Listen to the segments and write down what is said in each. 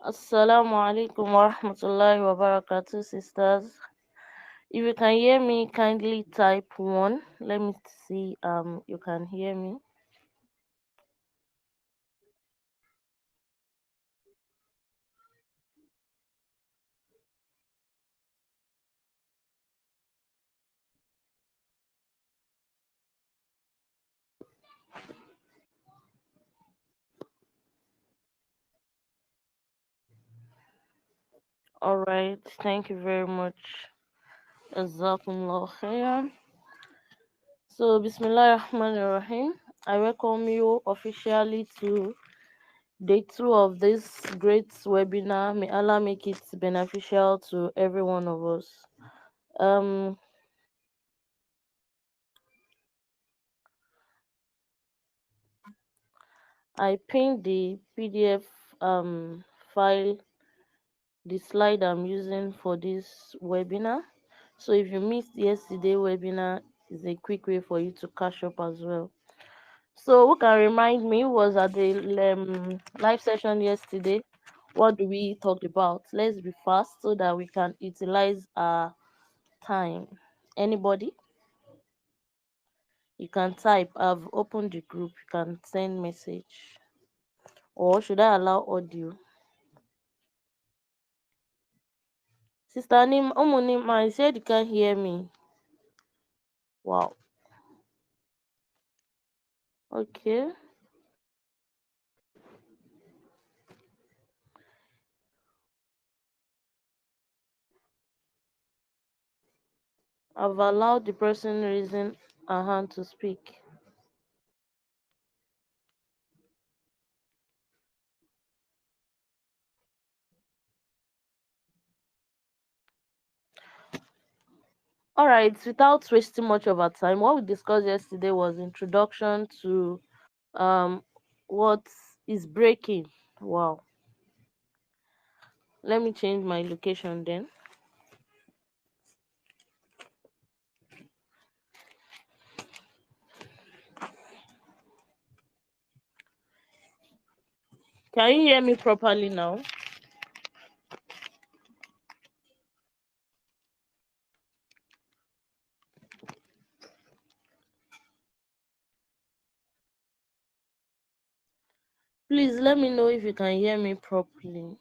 Assalamu alaikum wa rahmatullahi wa barakatuh, sisters. If you can hear me, kindly type 1. Let me see you can hear me. Alright, thank you very much. Jazakumullah khairan. So Bismillah Rahman Rahim. I welcome you officially to day 2 of this great webinar. May Allah make it beneficial to every one of us. Um I pinned the PDF file, the slide I'm using for this webinar. So if you missed yesterday webinar, is a quick way for you to catch up as well. So who can remind me who was at the live session yesterday? What do we talk about? Let's be fast so that we can utilize our time. Anybody? You can type. I've opened the group. You can send message. Or should I allow audio? Sister Nim, Omunima, I said you can't hear me. Wow. Okay. I've allowed the person raising a hand to speak. All right, without wasting much of our time, what we discussed yesterday was introduction to um what is breaking. Wow. Let me change my location then. Can you hear me properly now? Please let me know if you can hear me properly.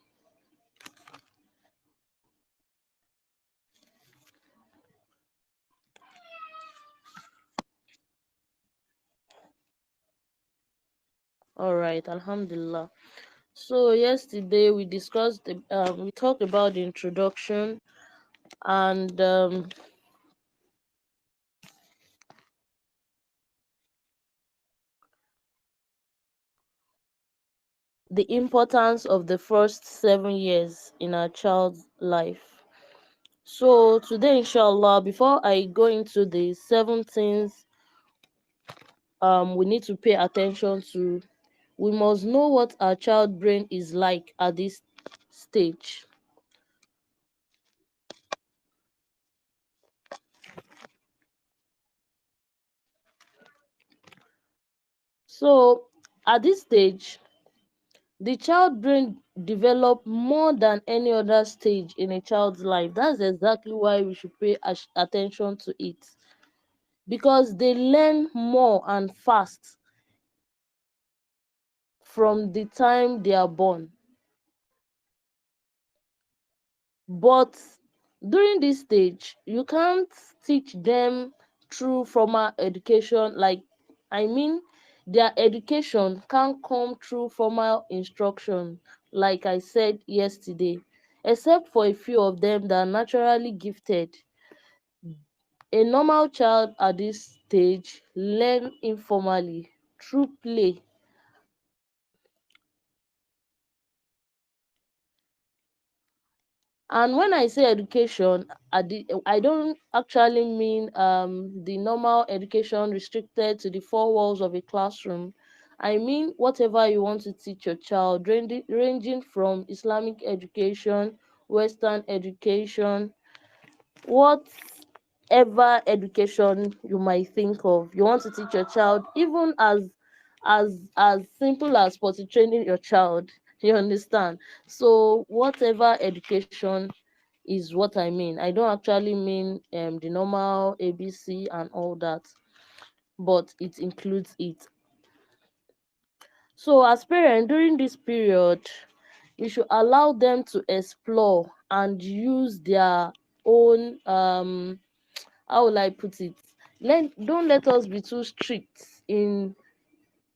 All right, Alhamdulillah. So yesterday we discussed we talked about the introduction and the importance of the first 7 years in a child's life. So today, inshallah, before I go into the 7 things we need to pay attention to, we must know what our child brain is like at this stage. So at this stage, the child brain develop more than any other stage in a child's life. That's exactly why we should pay attention to it, because they learn more and fast from the time they are born. But during this stage, you can't teach them through formal education. Like, I mean, their education can't come through formal instruction, like I said yesterday, except for a few of them that are naturally gifted. A normal child at this stage learn informally through play. And when I say education, I don't actually mean the normal education restricted to the four walls of a classroom. I mean whatever you want to teach your child, ranging from Islamic education, Western education, whatever education you might think of. You want to teach your child, even as simple as potty training your child. You understand? So whatever education is what I mean. I don't actually mean the normal ABC and all that, but it includes it. So as parents during this period, you should allow them to explore and use their own how will I put it? Don't let us be too strict in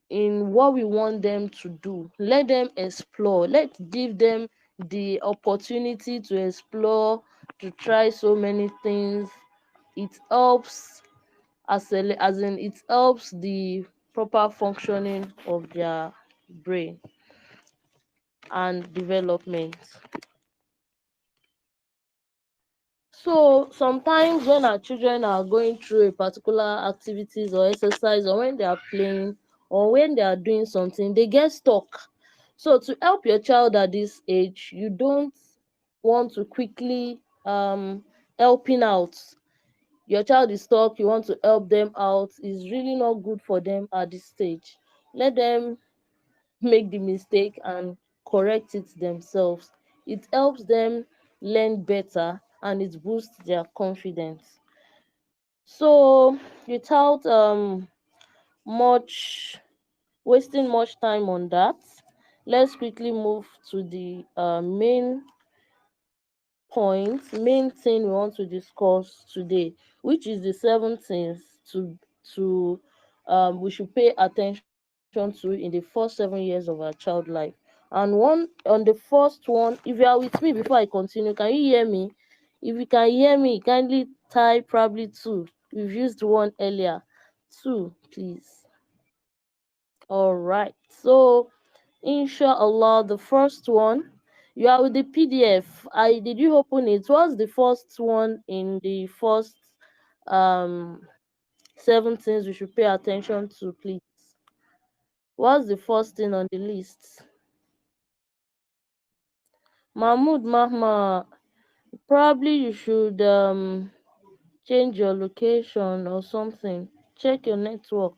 what we want them to do. Let them explore. Let's give them the opportunity to explore, to try so many things. It helps as in it helps the proper functioning of their brain and development. So sometimes when our children are going through a particular activities or exercise, or when they are playing, or when they are doing something, they get stuck. So to help your child at this age, you don't want to quickly helping out. Your child is stuck, you want to help them out, is really not good for them at this stage. Let them make the mistake and correct it themselves. It helps them learn better and it boosts their confidence. So without much wasting much time on that, let's quickly move to the main thing we want to discuss today, which is the 7 things to we should pay attention to in the first 7 years of our child life. And on the first one, if you are with me before I continue, can you hear me? If you can hear me, kindly type probably two. We've used one earlier. Two, please. All right. So inshallah, the first one, you are with the PDF. I did you open it? What's the first one in the first um 7 things we should pay attention to, please? What's the first thing on the list? Mahmoud Mahma, probably you should change your location or something. Check your network.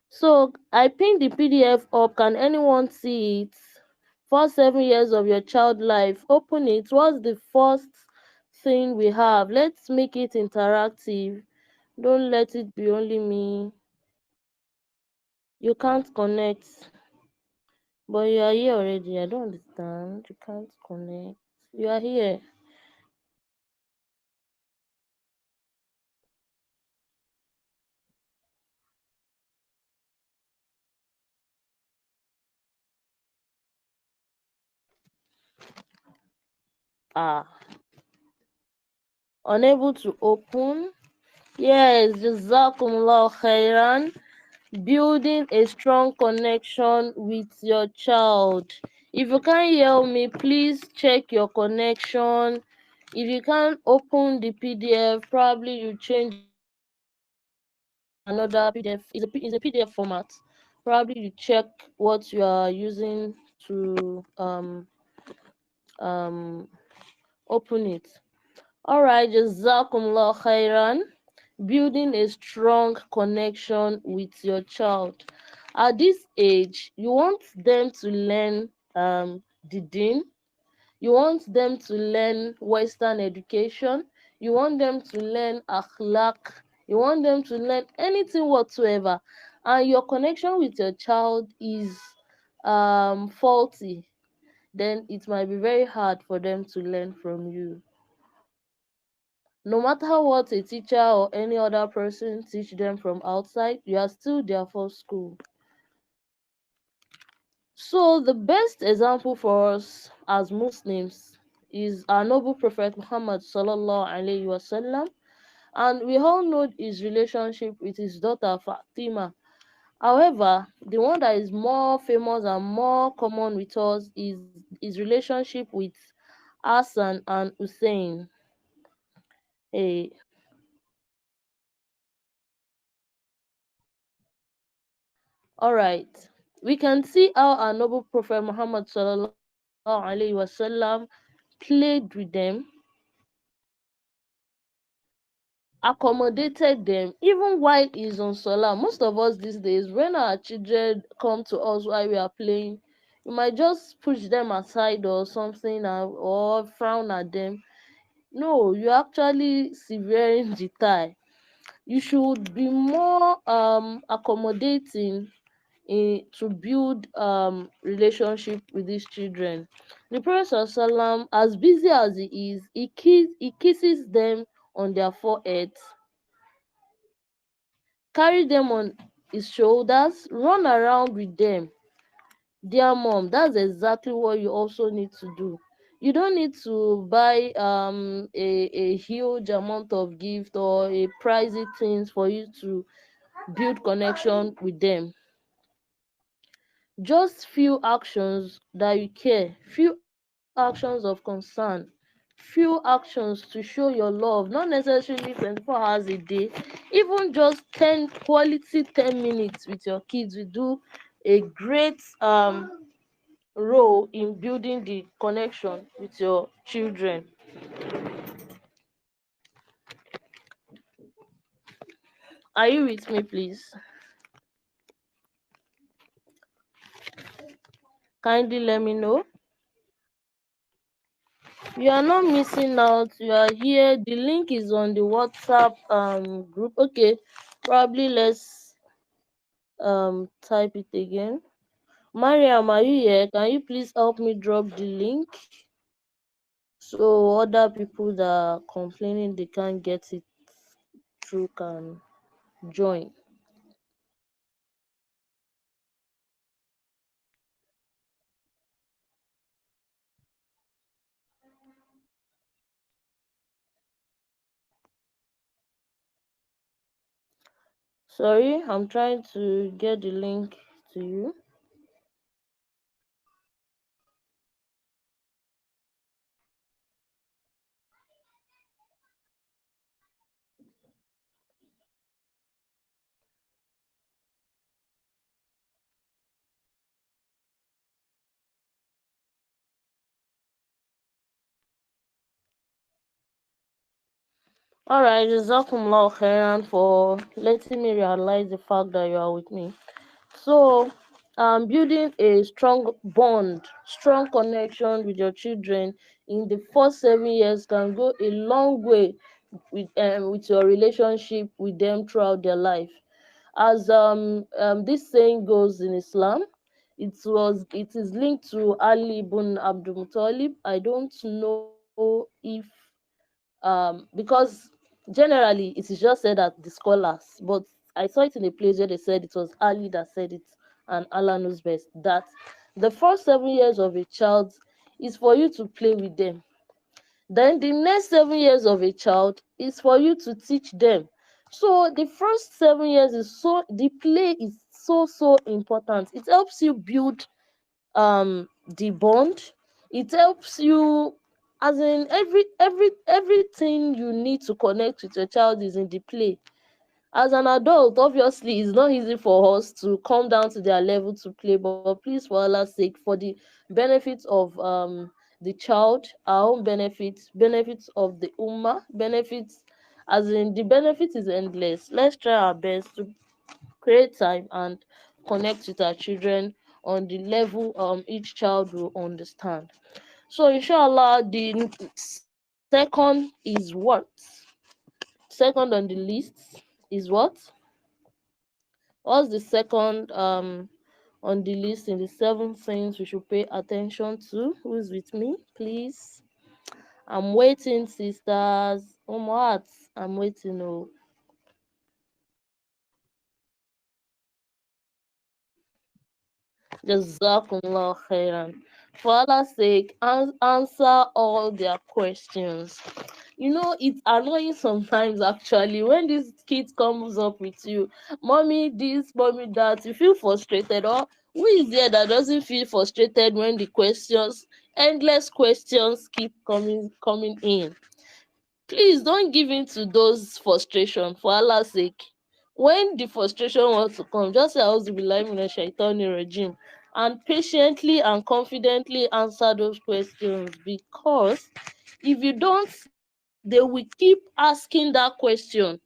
So I pinned the PDF up. Can anyone see it? For 7 years of your child life, open it. What's the first thing we have? Let's make it interactive. Don't let it be only me. You can't connect, but you are here already. I don't understand. You can't connect. You are here. Ah, unable to open. Yes, Jazakumullah khairan. Building a strong connection with your child. If you can't hear me, please check your connection. If you can't open the PDF, probably you change another PDF. It's a PDF format. Probably you check what you are using to um open it. All right, Jazakumullah khairan. Building a strong connection with your child. At this age, you want them to learn the deen, you want them to learn Western education, you want them to learn akhlaq, you want them to learn anything whatsoever, and your connection with your child is faulty, then it might be very hard for them to learn from you. No matter what a teacher or any other person teach them from outside, you are still their first school. So the best example for us as Muslims is our noble prophet Muhammad sallallahu alaihi wasallam, and we all know his relationship with his daughter Fatima. However, the one that is more famous and more common with us is his relationship with Hassan and Hussein. Hey, all right. We can see how our noble prophet Muhammad sallallahu alaihi wasallam played with them accommodated them even while he's on solar. Most of us these days, when our children come to us while we are playing, you might just push them aside or something, or frown at them. No, you're actually severing the tie. You should be more accommodating to build relationship with these children. The Prophet Sallam, as busy as he is, he kisses them on their foreheads, carry them on his shoulders, run around with them. Dear mom, that's exactly what you also need to do. You don't need to buy a huge amount of gift or a pricey things for you to build connection with them. Just few actions that you care, few actions of concern, few actions to show your love, not necessarily 24 hours a day. Even just 10 quality 10 minutes with your kids will do a great role in building the connection with your children. Are you with me, please? Kindly let me know. You are not missing out. You are here. The link is on the WhatsApp group. Okay, probably let's type it again. Mariam, are you here? Can you please help me drop the link so other people that are complaining they can't get it through can join? Sorry, I'm trying to get the link to you. Alright, Jazakumullah khairan for letting me realize the fact that you are with me. So, building a strong bond, strong connection with your children in the first 7 years can go a long way with your relationship with them throughout their life. As this saying goes in Islam, it is linked to Ali ibn Abdul Muttalib. I don't know if because generally it is just said at the scholars, but I saw it in a place where they said it was Ali that said it, and Allah knows best, that the first 7 years of a child is for you to play with them. Then the next 7 years of a child is for you to teach them. So the first 7 years is the play is so important. It helps you build the bond. It helps you, as in everything you need to connect with your child is in the play. As an adult, obviously it's not easy for us to come down to their level to play, but please, for Allah's sake, for the benefits of the child, our own benefits, benefits of the ummah, benefits, as in the benefit is endless. Let's try our best to create time and connect with our children on the level each child will understand. So inshallah, the second is what? Second on the list is what? What's the second on the list in the 7 things we should pay attention to? Who's with me, please? I'm waiting, sisters. What? I'm waiting. Oh, Jazakumullah khairan. For Allah's sake, answer all their questions. You know, it's annoying sometimes actually when this kid comes up with you, mommy this, mommy that. You feel frustrated, or who is there that doesn't feel frustrated when the questions, endless questions, keep coming in? Please don't give in to those frustration, for Allah's sake. When the frustration wants to come, just say Auzubillahi minash shaitani regime, and patiently and confidently answer those questions, because if you don't they will keep asking that question.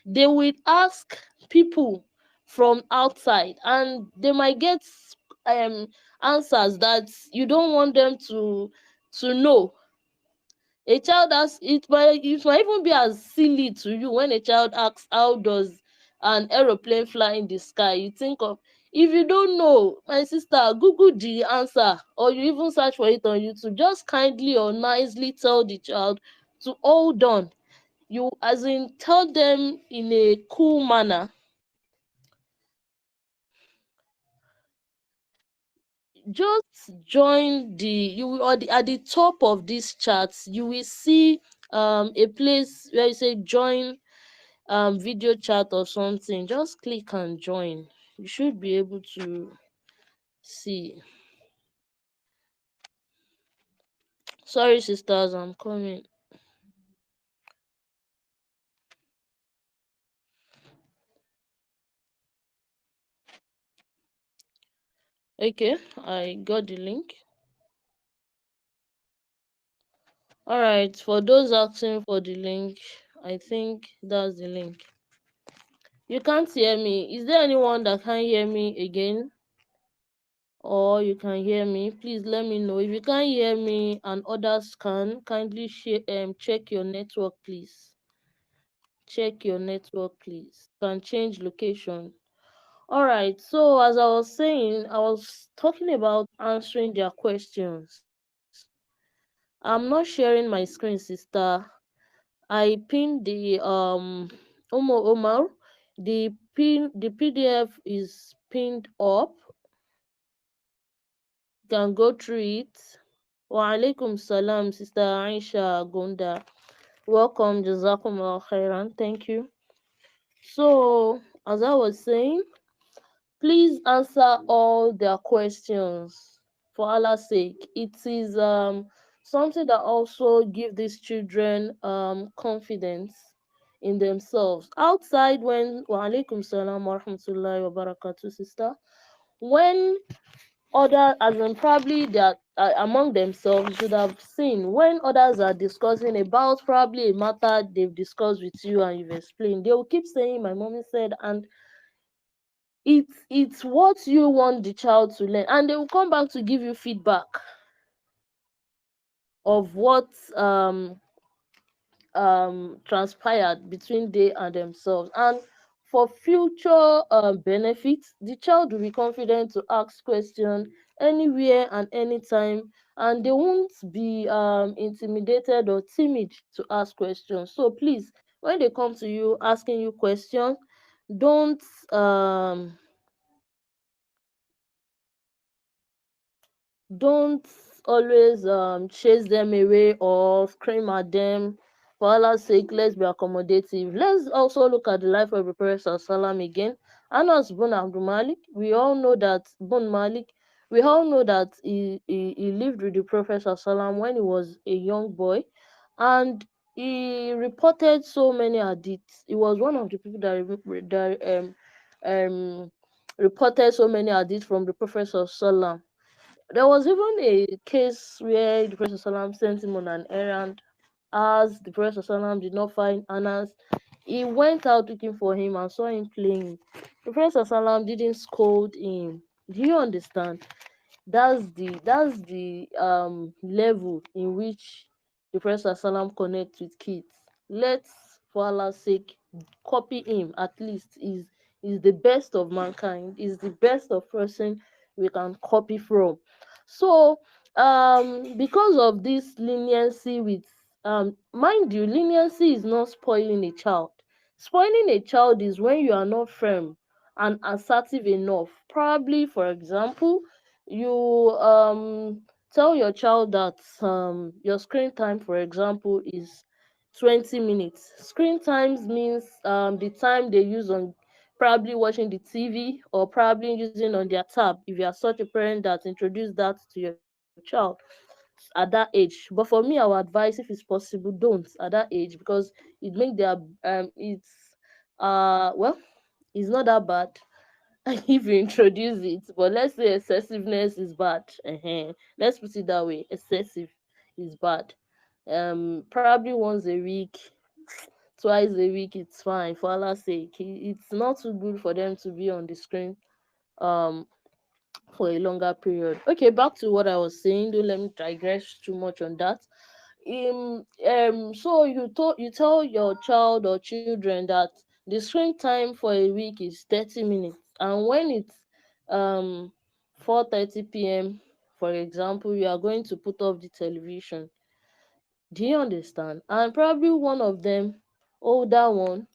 They will ask people from outside, and they might get um answers that you don't want them to know. A child has it might even be as silly to you when a child asks how does an aeroplane fly in the sky. You think of, if you don't know, my sister, google the answer, or you even search for it on YouTube. Just kindly or nicely tell the child to hold on. You, as in, tell them in a cool manner. Just join the you will, or the, at the top of this chat you will see a place where you say join video chat or something. Just click and join. You should be able to see. Sorry sisters, I'm coming. Okay, I got the link. All right, for those asking for the link, I think that's the link. You can't hear me. Is there anyone that can hear me again? Or you can hear me? Please let me know. If you can't hear me and others can, kindly share, check your network, please. Check your network, please. Can change location. All right, so as I was saying, I was talking about answering their questions. I'm not sharing my screen, sister. I pinned the Omar. The PDF is pinned up. You can go through it. Wa alaikum salam, sister Aisha Gonda. Welcome, Jazakumullah khairan. Thank you. So, as I was saying, please answer all their questions for Allah's sake. It is something that also give these children confidence in themselves. Outside, when wa alaikum salam wa rahmatullahi wa barakatuh, sister. When other, as in probably they are among themselves, you should have seen when others are discussing about probably a matter they've discussed with you and you've explained, they will keep saying my mommy said, and it's what you want the child to learn, and they will come back to give you feedback of what transpired between they and themselves. And for future benefits, the child will be confident to ask questions anywhere and anytime, and they won't be intimidated or timid to ask questions. So please, when they come to you asking you questions, don't um don't always chase them away or scream at them. For Allah's sake, let's be accommodative. Let's also look at the life of the Prophet Salam again. Anas bin Abdul Malik, we all know that he lived with the Prophet Salam when he was a young boy, and he reported so many hadiths. He was one of the people um reported so many hadiths from the Prophet Salam. There was even a case where the Prophet Salam sent him on an errand. As the Prophet Salam did not find Anas, he went out looking for him and saw him playing. The Prophet Salam didn't scold him. Do you understand? That's the level in which the Prophet Salam connects with kids. Let's, for Allah's sake, copy him. At least is the best of mankind, is the best of person we can copy from. So because of this leniency with mind you, leniency is not spoiling a child. Spoiling a child is when you are not firm and assertive enough. Probably, for example, you tell your child that your screen time, for example, is 20 minutes. Screen times means the time they use on probably watching the TV or probably using on their tab, if you are such a parent that introduce that to your child at that age. But for me, I would advise, if it's possible, don't at that age, because it make their it's well, it's not that bad if you introduce it, but let's say excessiveness is bad. Let's put it that way. Excessive is bad. Probably once a week, twice a week, it's fine, for Allah's sake. It's not too good for them to be on the screen um for a longer period. Okay, back to what I was saying. Don't let me digress too much on that. So you tell your child or children that the screen time for a week is 30 minutes, and when it's 4:30 p.m., for example, you are going to put off the television. Do you understand? And probably one of them, older one,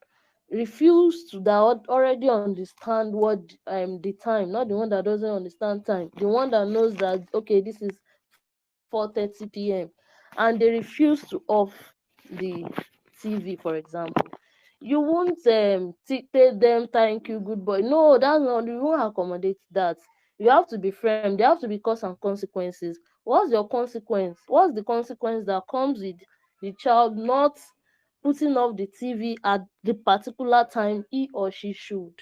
refuse to that already understand what the time, not the one that doesn't understand time, the one that knows that okay, this is 4:30 p.m., and they refuse to off the TV, for example. You won't tell them thank you, good boy. No, that's not, you won't accommodate that. You have to be firm. There have to be cause and consequences. What's your consequence? What's the consequence that comes with the child not putting off the TV at the particular time he or she should?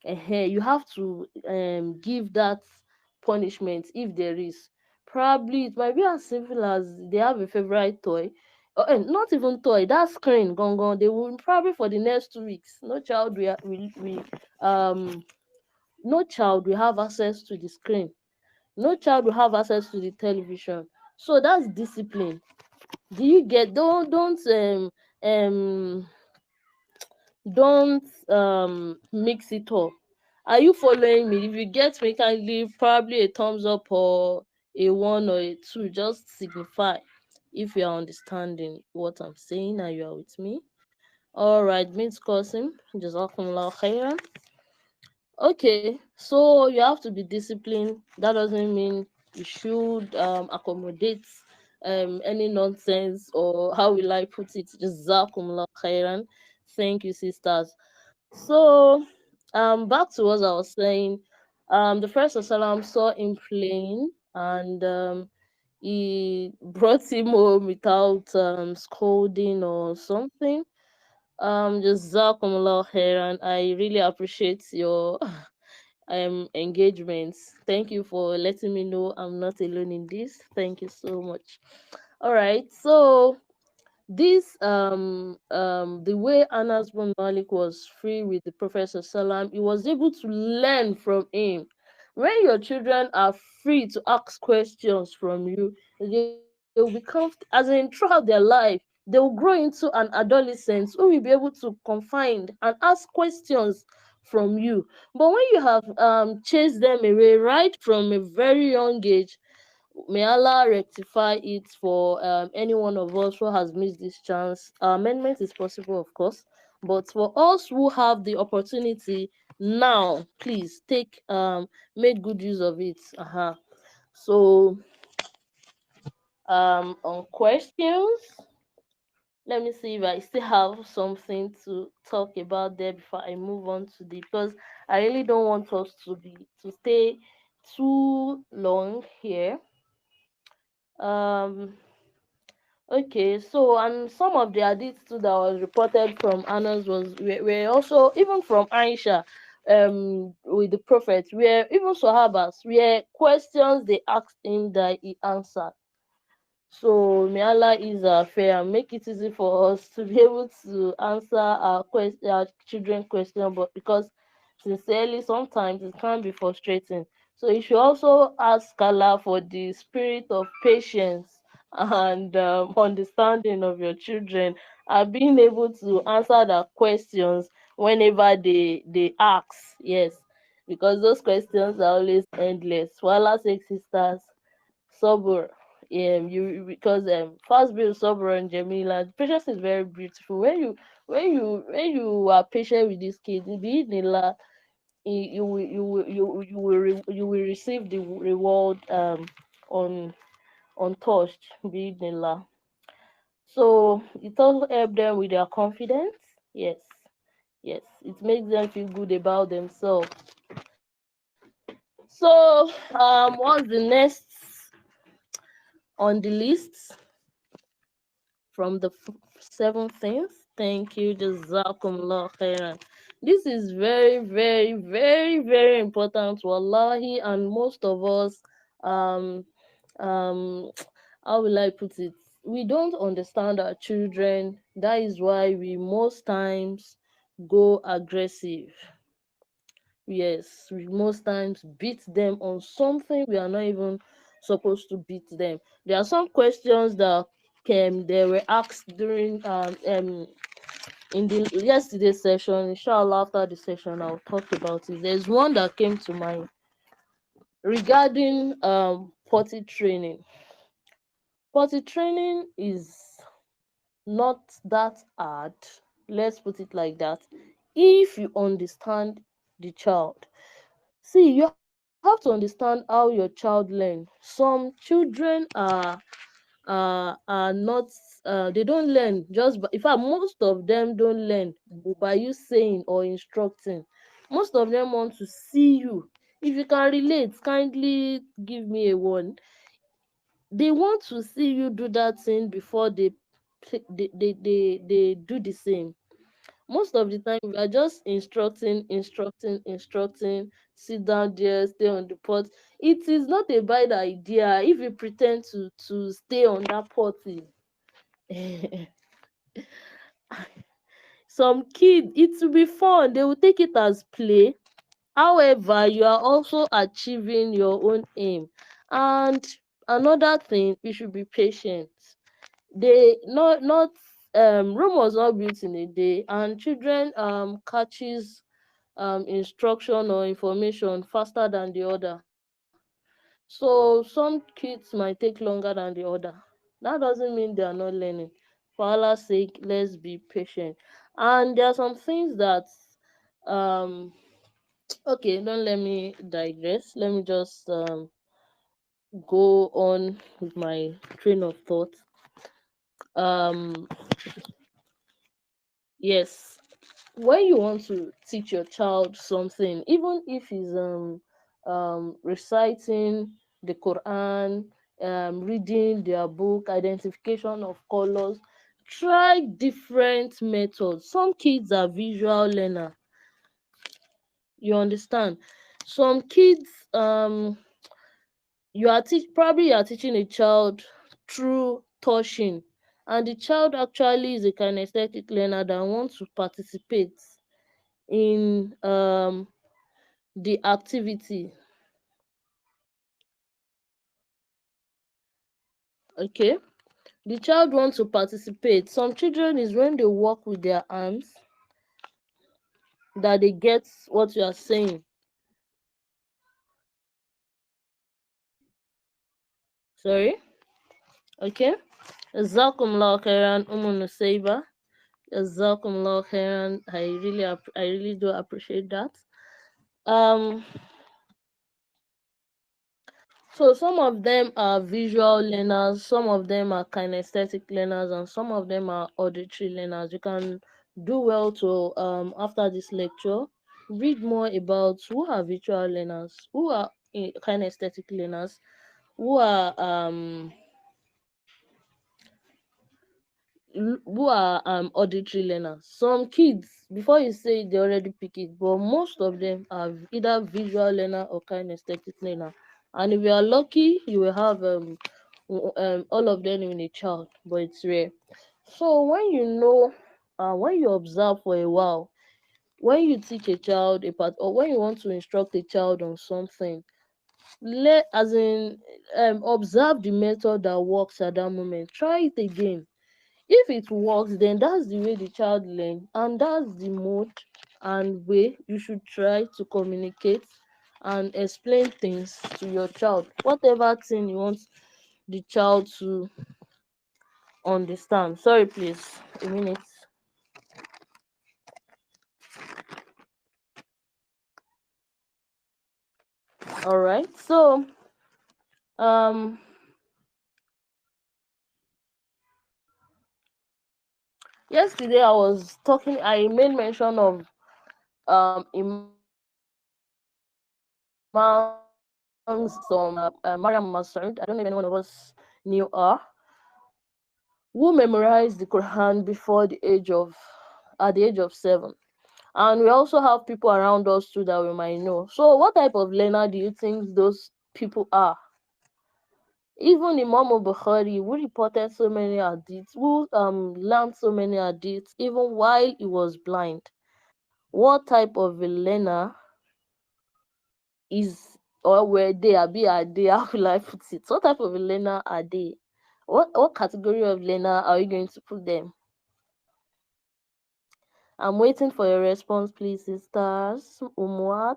You have to give that punishment if there is. Probably it might be as simple as they have a favorite toy, or not even toy, that screen gone gone. They will probably for the next 2 weeks. No child will have access to the screen. No child will have access to the television. So that's discipline. Do you get? Um don't mix it up. Are you following me? If you get me, can leave probably a thumbs up or a one or a two, just signify if you are understanding what I'm saying and you are with me. All right, Miss Qasim, jazakumullah khairan. Okay, so you have to be disciplined. That doesn't mean you should accommodate any nonsense, or how will I put it? Jazakumullah khairan. Thank you, sisters. So, back to what I was saying. The Prophet Salam saw him playing, and he brought him home without scolding or something. Jazakumullah khairan. I really appreciate your engagements. Thank you for letting me know I'm not alone in this. Thank you so much. All right, so this the way Anas bin Malik was free with the Prophet Sallam, he was able to learn from him. When your children are free to ask questions from you, they will become, as in throughout their life, they will grow into an adolescent who will be able to confide and ask questions from you. But when you have chased them away right from a very young age, may Allah rectify it for any one of us who has missed this chance. Amendment is possible, of course, but for us who have the opportunity now, please make good use of it. So on questions, let me see if I still have something to talk about there before I move on to the, because I really don't want us to stay too long here. um Okay, so and some of the hadiths too that was reported from Anas were also even from Aisha, with the Prophet, where even Sahabas, where questions they asked him that he answered. So may Allah is fair and make it easy for us to be able to answer our children question, but because sincerely sometimes it can be frustrating. So you should also ask Allah for the spirit of patience and understanding of your children, and being able to answer their questions whenever they ask. Yes, because those questions are always endless. For Allah's sake, sisters, Sabur. You because fast build Sabur and Jamila. Patience is very beautiful. When you are patient with these kids, be it Nila, you will receive the reward on untouched, be it Nila. So it also help them with their confidence. Yes, yes, it makes them feel good about themselves. So what's the next on the list? From the seven things. Thank you, Jazakumullah khairan. This is very, very, very, very important, wallahi, and most of us, um, um, how will I put it? we don't understand our children. That is why we most times go aggressive. Yes, we most times beat them on something we are not even supposed to beat them. There are some questions that they were asked during in the yesterday's session. Inshallah, after the session, I'll talk about it. There's one that came to mind regarding potty training. Potty training is not that hard. Let's put it like that. If you understand the child. See, you have to understand how your child learn. Some children are not they don't learn just by, in fact most of them don't learn by you saying or instructing. Most of them want to see you. If you can relate, kindly give me a one. They want to see you do that thing before they do the same. Most of the time we are just instructing, sit down there, stay on the pot. It is not a bad idea if you pretend to stay on that pot. Some kids, it will be fun, they will take it as play. However, you are also achieving your own aim. And another thing, you should be patient. They not Rome was not built in a day, and children catches instruction or information faster than the other. So some kids might take longer than the other. That doesn't mean they are not learning. For Allah's sake, let's be patient. And there are some things that um okay, don't let me digress. Let me just go on with my train of thought. Um yes, when you want to teach your child something, even if it's reciting the Quran, reading their book, identification of colors, try different methods. Some kids are visual learner, you understand. Some kids probably you are teaching a child through touching, and the child actually is a kinesthetic learner that wants to participate in the activity. Okay, the child wants to participate. Some children is when they work with their arms that they get what you are saying. Sorry. Okay. Jazakumullah khairan Umu Nusayba. Jazakumullah khairan. I really do appreciate that. um So some of them are visual learners, some of them are kinesthetic learners, and some of them are auditory learners. You can do well to after this lecture read more about who are visual learners, who are kinesthetic learners, who are auditory learners. Some kids, before you say it, they already pick it, but most of them are either visual learner or kinesthetic learner. And if you are lucky, you will have all of them in a child, but it's rare. So when you know, when you observe for a while, when you teach a child a part, or when you want to instruct a child on something, let as in observe the method that works at that moment. Try it again. If it works, then that's the way the child learn, and that's the mode and way you should try to communicate and explain things to your child, whatever thing you want the child to understand. Sorry, please, a minute. All right, so um yesterday I was talking, I made mention of Imam some Mariam Masoud. I don't know if any one of us knew her, who memorized the Quran before the age of at the age of 7. And we also have people around us too that we might know. So what type of learner do you think those people are? Even Imam Bukhari, who reported so many hadiths, who learned so many hadiths, even while he was blind. What type of a learner is, or were they, are they, how will I put it? What type of a learner are they? What category of learner are you going to put them? I'm waiting for your response, please, sisters. Umwat.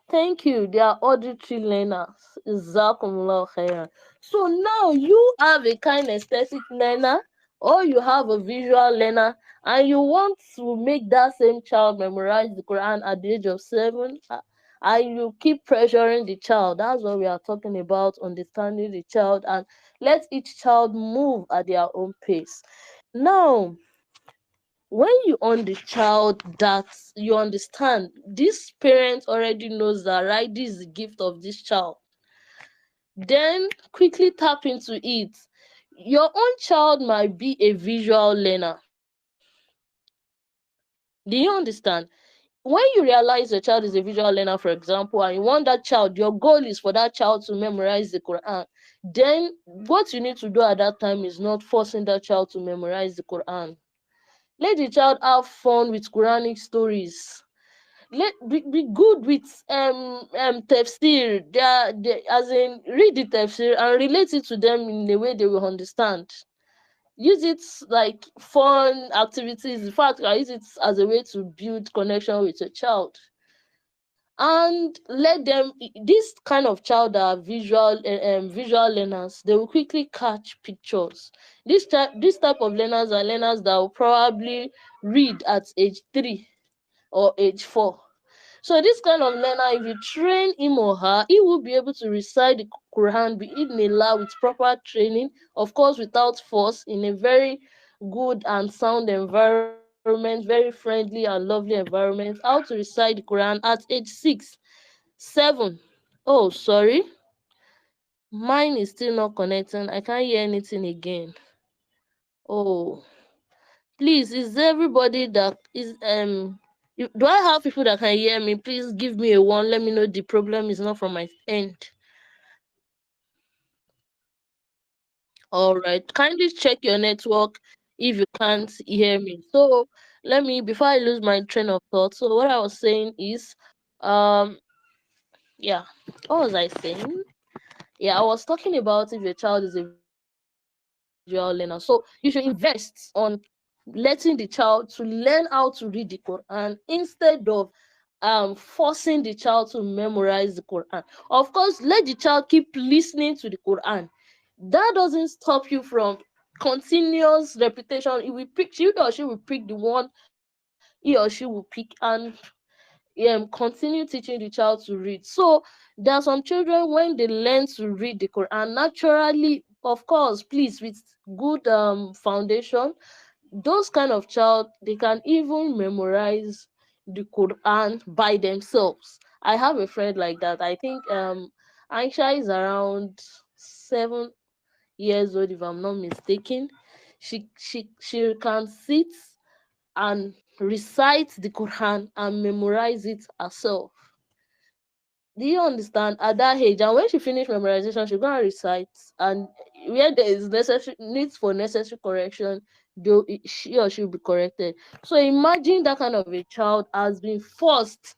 Thank you. They are auditory learners. Jazakumullah khairan. So now you have a kind aesthetic learner, or you have a visual learner, and you want to make that same child memorize the Quran at the age of 7, and you keep pressuring the child. That's what we are talking about, understanding the child, and let each child move at their own pace. Now, when you on the child, that you understand this parent already knows that, right, this is the gift of this child, then quickly tap into it. Your own child might be a visual learner. Do you understand? When you realize your child is a visual learner, for example, and you want that child, your goal is for that child to memorize the Quran, then what you need to do at that time is not forcing that child to memorize the Quran. Let the child have fun with Quranic stories. Be good with tafsir. They, as in, read the tafsir and relate it to them in a way they will understand. Use it like fun activities. In fact, I use it as a way to build connection with your child. And let them, this kind of child that are visual learners, they will quickly catch pictures. This type of learners are learners that will probably read at age 3 or age 4. So this kind of learner, if you train him or her, he will be able to recite the Quran bi-idhnillah with proper training, of course without force, in a very good and sound environment, very friendly and lovely environment. How to recite the Quran at age 6, 7. Oh, sorry. Mine is still not connecting. I can't hear anything again. Oh, please, is everybody that is do I have people that can hear me? Please give me a one. Let me know the problem is not from my end. All right. Kindly check your network if you can't hear me. So let me, before I lose my train of thought. So what I was saying is, um yeah, what was I saying? Yeah, I was talking about if your child is a visual learner. So you should invest on letting the child to learn how to read the Quran instead of forcing the child to memorize the Quran. Of course, let the child keep listening to the Quran. That doesn't stop you from continuous repetition. It will pick, he or she will pick the one he or she will pick, and continue teaching the child to read. So there are some children, when they learn to read the Quran naturally, of course, please, with good foundation, those kind of child, they can even memorize the Quran by themselves. I have a friend like that. I think Aisha is around 7 years old, if I'm not mistaken. She can sit and recite the Quran and memorize it herself. Do you understand? At that age, and when she finish memorization, she go and recite, and where there is necessary needs for necessary correction, though she or she will be corrected. So imagine that kind of a child has been forced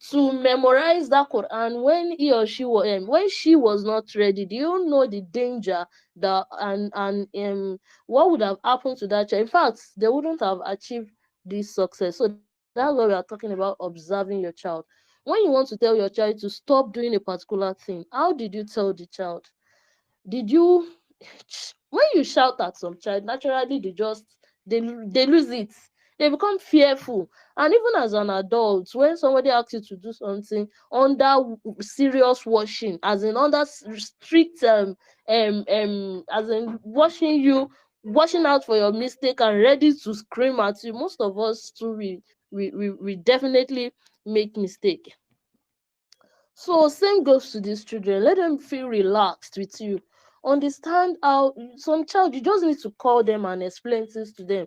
to memorize that Quran when he or she was when she was not ready. Do you know the danger that, and what would have happened to that child? In fact, they wouldn't have achieved this success. So that's why we are talking about observing your child. When you want to tell your child to stop doing a particular thing, how did you tell the child? Did you when you shout at some child, naturally they lose it. They become fearful. And even as an adult, when somebody asks you to do something under serious watching, as in under strict as in watching out for your mistake and ready to scream at you, most of us too, we definitely make mistake. So same goes to these children. Let them feel relaxed with you. Understand how some child, you just need to call them and explain things to them.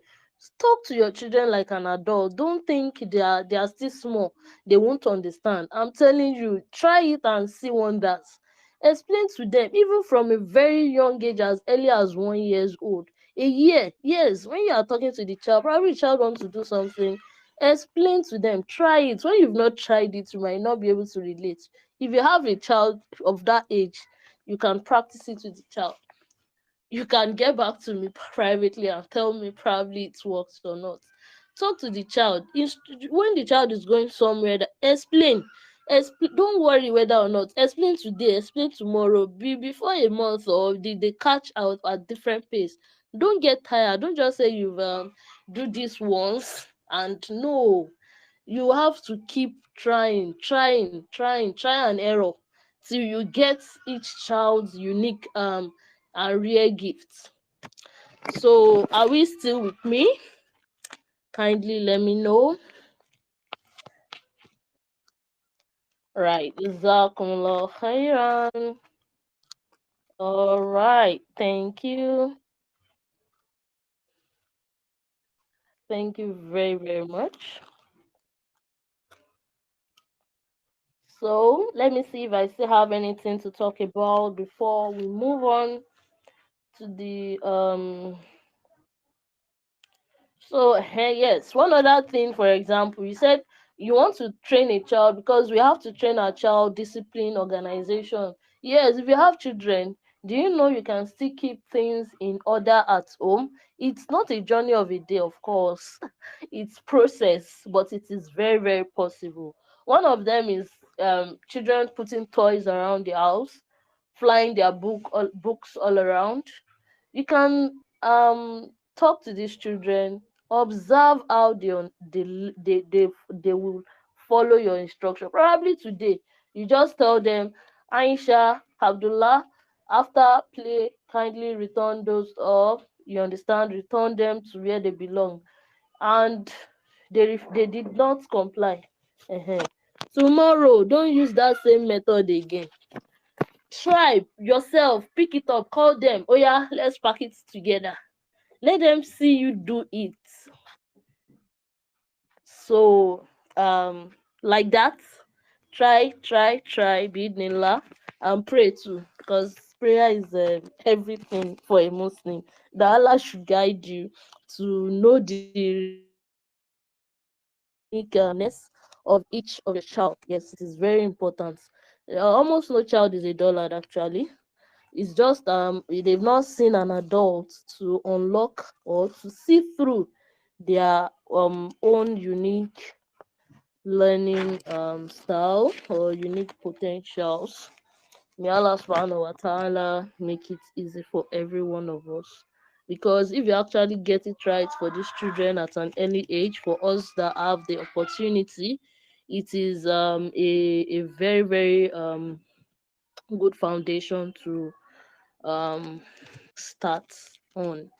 Talk to your children like an adult. Don't think they are still small. They won't understand. I'm telling you, try it and see wonders. Explain to them even from a very young age, as early as 1 years old. A year, yes, when you are talking to the child, probably the child wants to do something, explain to them, try it. When you've not tried it, you might not be able to relate. If you have a child of that age, you can practice it with the child. You can get back to me privately and tell me probably it works or not. Talk to the child. When the child is going somewhere, explain. Don't worry whether or not. Explain today, explain tomorrow. Before a month, or they catch out at different pace. Don't get tired. Don't just say you've do this once and no. You have to keep trying, try and error till you get each child's unique and rare gifts. So, are we still with me? Kindly let me know. Right. Jazakumullah khairan. All right. Thank you. Thank you very, very much. So, let me see if I still have anything to talk about before we move on to the So, yes, one other thing, for example, you said you want to train a child because we have to train our child discipline, organization. Yes, if you have children, do you know you can still keep things in order at home? It's not a journey of a day, of course. It's process, but it is very, very possible. One of them is children putting toys around the house, flying their books all around. You can talk to these children, observe how they will follow your instruction. Probably today you just tell them, Aisha, Abdullah, after play, kindly return those up, you understand, return them to where they belong. And they did not comply. uh Tomorrow don't use that same method again. Try yourself, pick it up, call them, oh yeah, let's pack it together. Let them see you do it. So like that, try bidnillah, and pray too, because prayer is everything for a Muslim. That Allah should guide you to know the uniqueness of each of your child. Yes, it is very important. Almost no child is a dullard actually. It's just they've not seen an adult to unlock or to see through their own unique learning style or unique potentials. May Allah subhanahu wa ta'ala make it easy for every one of us. Because if you actually get it right for these children at an early age, for us that have the opportunity, it is a very, very good foundation to um start on.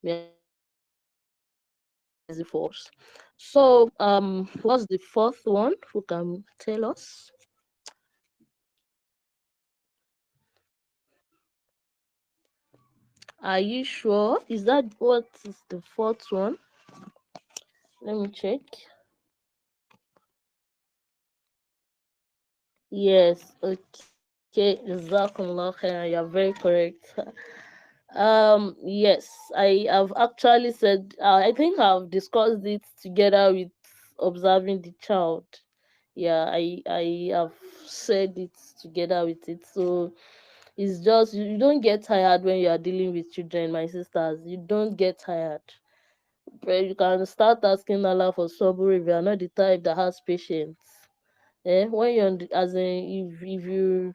May Allah subhanahu wa ta'ala make it easy for us. So what's the fourth one? Who can tell us? Are you sure? Is that what is the fourth one? Let me check. Yes, okay. Jazakumullah khairan. You're very correct. Yes, I have actually said, I think I've discussed it together with observing the child. Yeah, I have said it together with it. So it's just you don't get tired when you are dealing with children, my sisters. You don't get tired. But you can start asking Allah for sabr if you are not the type that has patience. When you're as in if you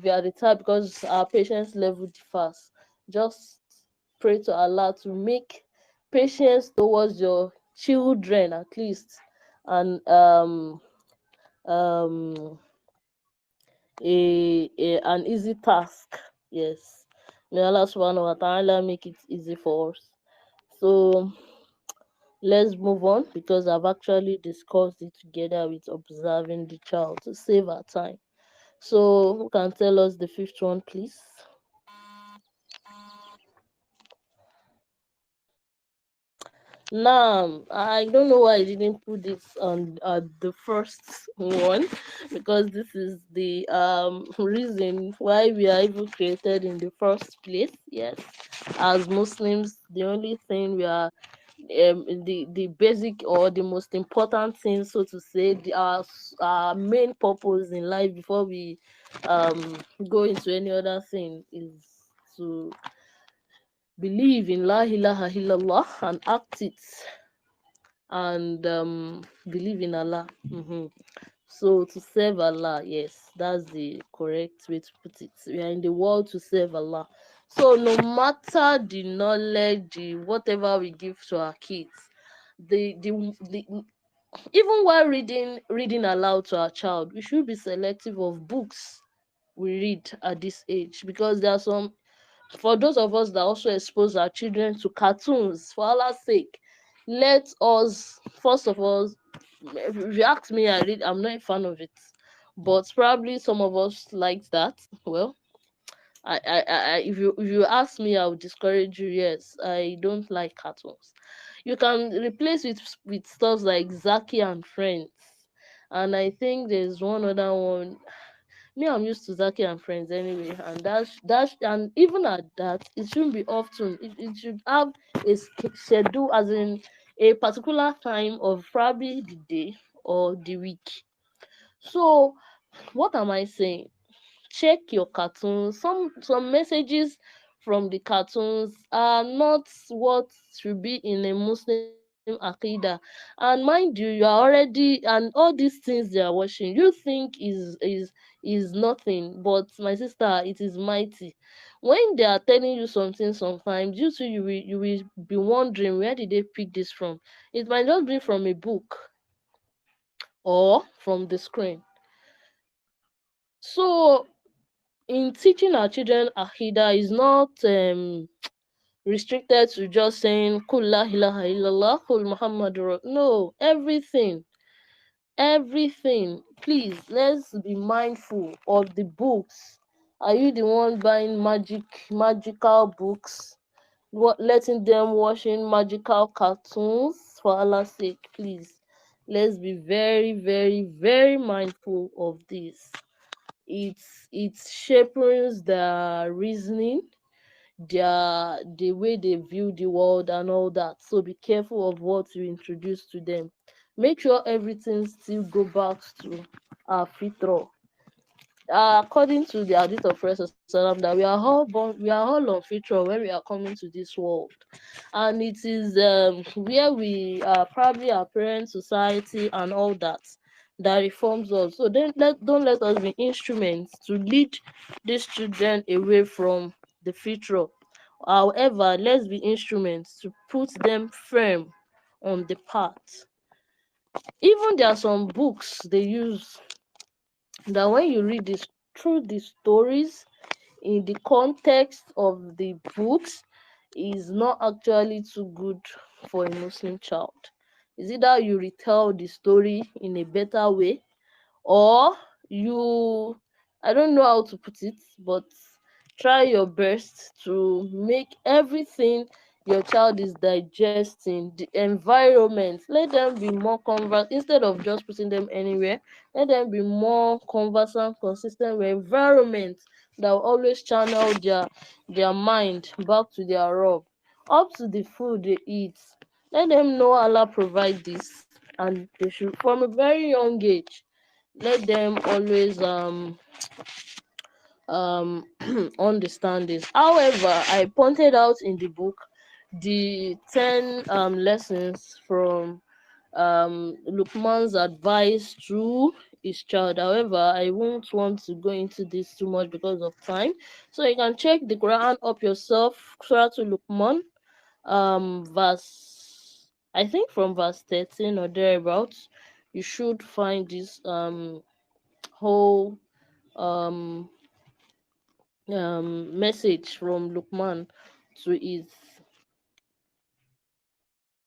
are the type, because our patience level differs, just pray to Allah to make patience towards your children at least, and um an easy task. Yes, may Allah subhanahu wa ta'ala make it easy for us. So let's move on, because I've actually discussed it together with observing the child to save our time. So who can tell us the fifth one, please? Now, I don't know why I didn't put this on the first one, because this is the reason why we are even created in the first place. Yes, as Muslims, the only thing we are the basic or the most important thing, so to say, our main purpose in life before we go into any other thing is to believe in La ilaha illallah and act it, and believe in Allah. So to serve Allah, yes, that's the correct way to put it. We are in the world to serve Allah. So no matter the knowledge, whatever we give to our kids, the even while reading aloud to our child, we should be selective of books we read at this age, because there are some, for those of us that also expose our children to cartoons, for Allah's sake, let us first of all, if you ask me, I'm not a fan of it, but probably some of us like that. Well, if you ask me, I would discourage you. Yes, I don't like cartoons. You can replace it with stuff like Zaki and Friends, and I think there's one other one. Me, I'm used to Zaki and Friends anyway, and and even at that, it shouldn't be often. It should have a schedule, as in a particular time of probably the day or the week. So, what am I saying? Check your cartoons. Some messages from the cartoons are not what should be in a Muslim akida. And mind you, you are already, and all these things they are watching, you think is nothing, but my sister, it is mighty. When they are telling you something, sometimes you too, you will be wondering, where did they pick this from? It might just be from a book or from the screen. So in teaching our children akida is not restricted to just saying kul la ilaha illallah kul muhammadur no, everything. Please, let's be mindful of the books. Are you the one buying magical books, what letting them watching magical cartoons? For Allah's sake, please, let's be very, very, very mindful of this. It shapes their reasoning, the way they view the world and all that. So be careful of what you introduce to them. Make sure everything still go back to our fitro. According to the hadith of Prophet that we are all on fitro when we are coming to this world, and it is where we probably our parent society and all that that reforms us. So then don't let us be instruments to lead these children away from the fitro. However, let's be instruments to put them firm on the path. Even there are some books they use that when you read this through the stories in the context of the books is not actually too good for a Muslim child. Is either you retell the story in a better way, or you, I don't know how to put it, but try your best to make everything your child is digesting, the environment, let them be more instead of just putting them anywhere, let them be more conversant, consistent with environment that will always channel their mind back to their Rob, up to the food they eat. Let them know Allah provide this, and they should, from a very young age, let them always understand this. However, I pointed out in the book the 10 lessons from Lukman's advice to his child. However, I won't want to go into this too much because of time. So you can check the Quran up yourself, Surah to Lukman, verse, I think from verse 13 or thereabouts. You should find this whole um message from Lukman to his.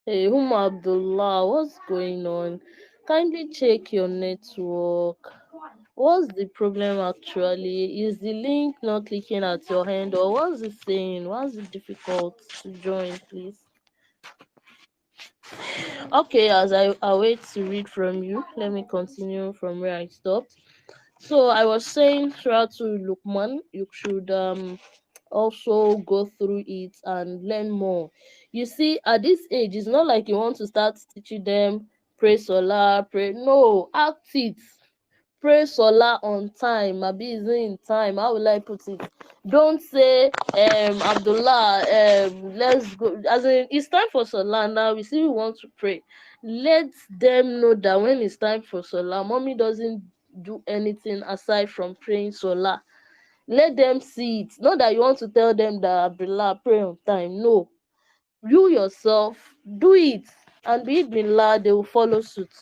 Hey, Abdullah, what's going on? Kindly check your network. What's the problem actually? Is the link not clicking at your hand, or what's it saying? What's it difficult to join, please? Okay, as I wait to read from you, let me continue from where I stopped. So I was saying throughout to Lukman, you should also go through it and learn more. You see, at this age, it's not like you want to start teaching them pray solar, pray. No, act it. Pray solar on time, abi is it in time? How will I put it? Don't say Abdullah, let's go, as in it's time for solar now, we still want to pray. Let them know that when it's time for solar, mommy doesn't do anything aside from praying solar. Let them see it, not that you want to tell them that Abdullah pray on time. No, you yourself do it, and be it Billah, they will follow suit.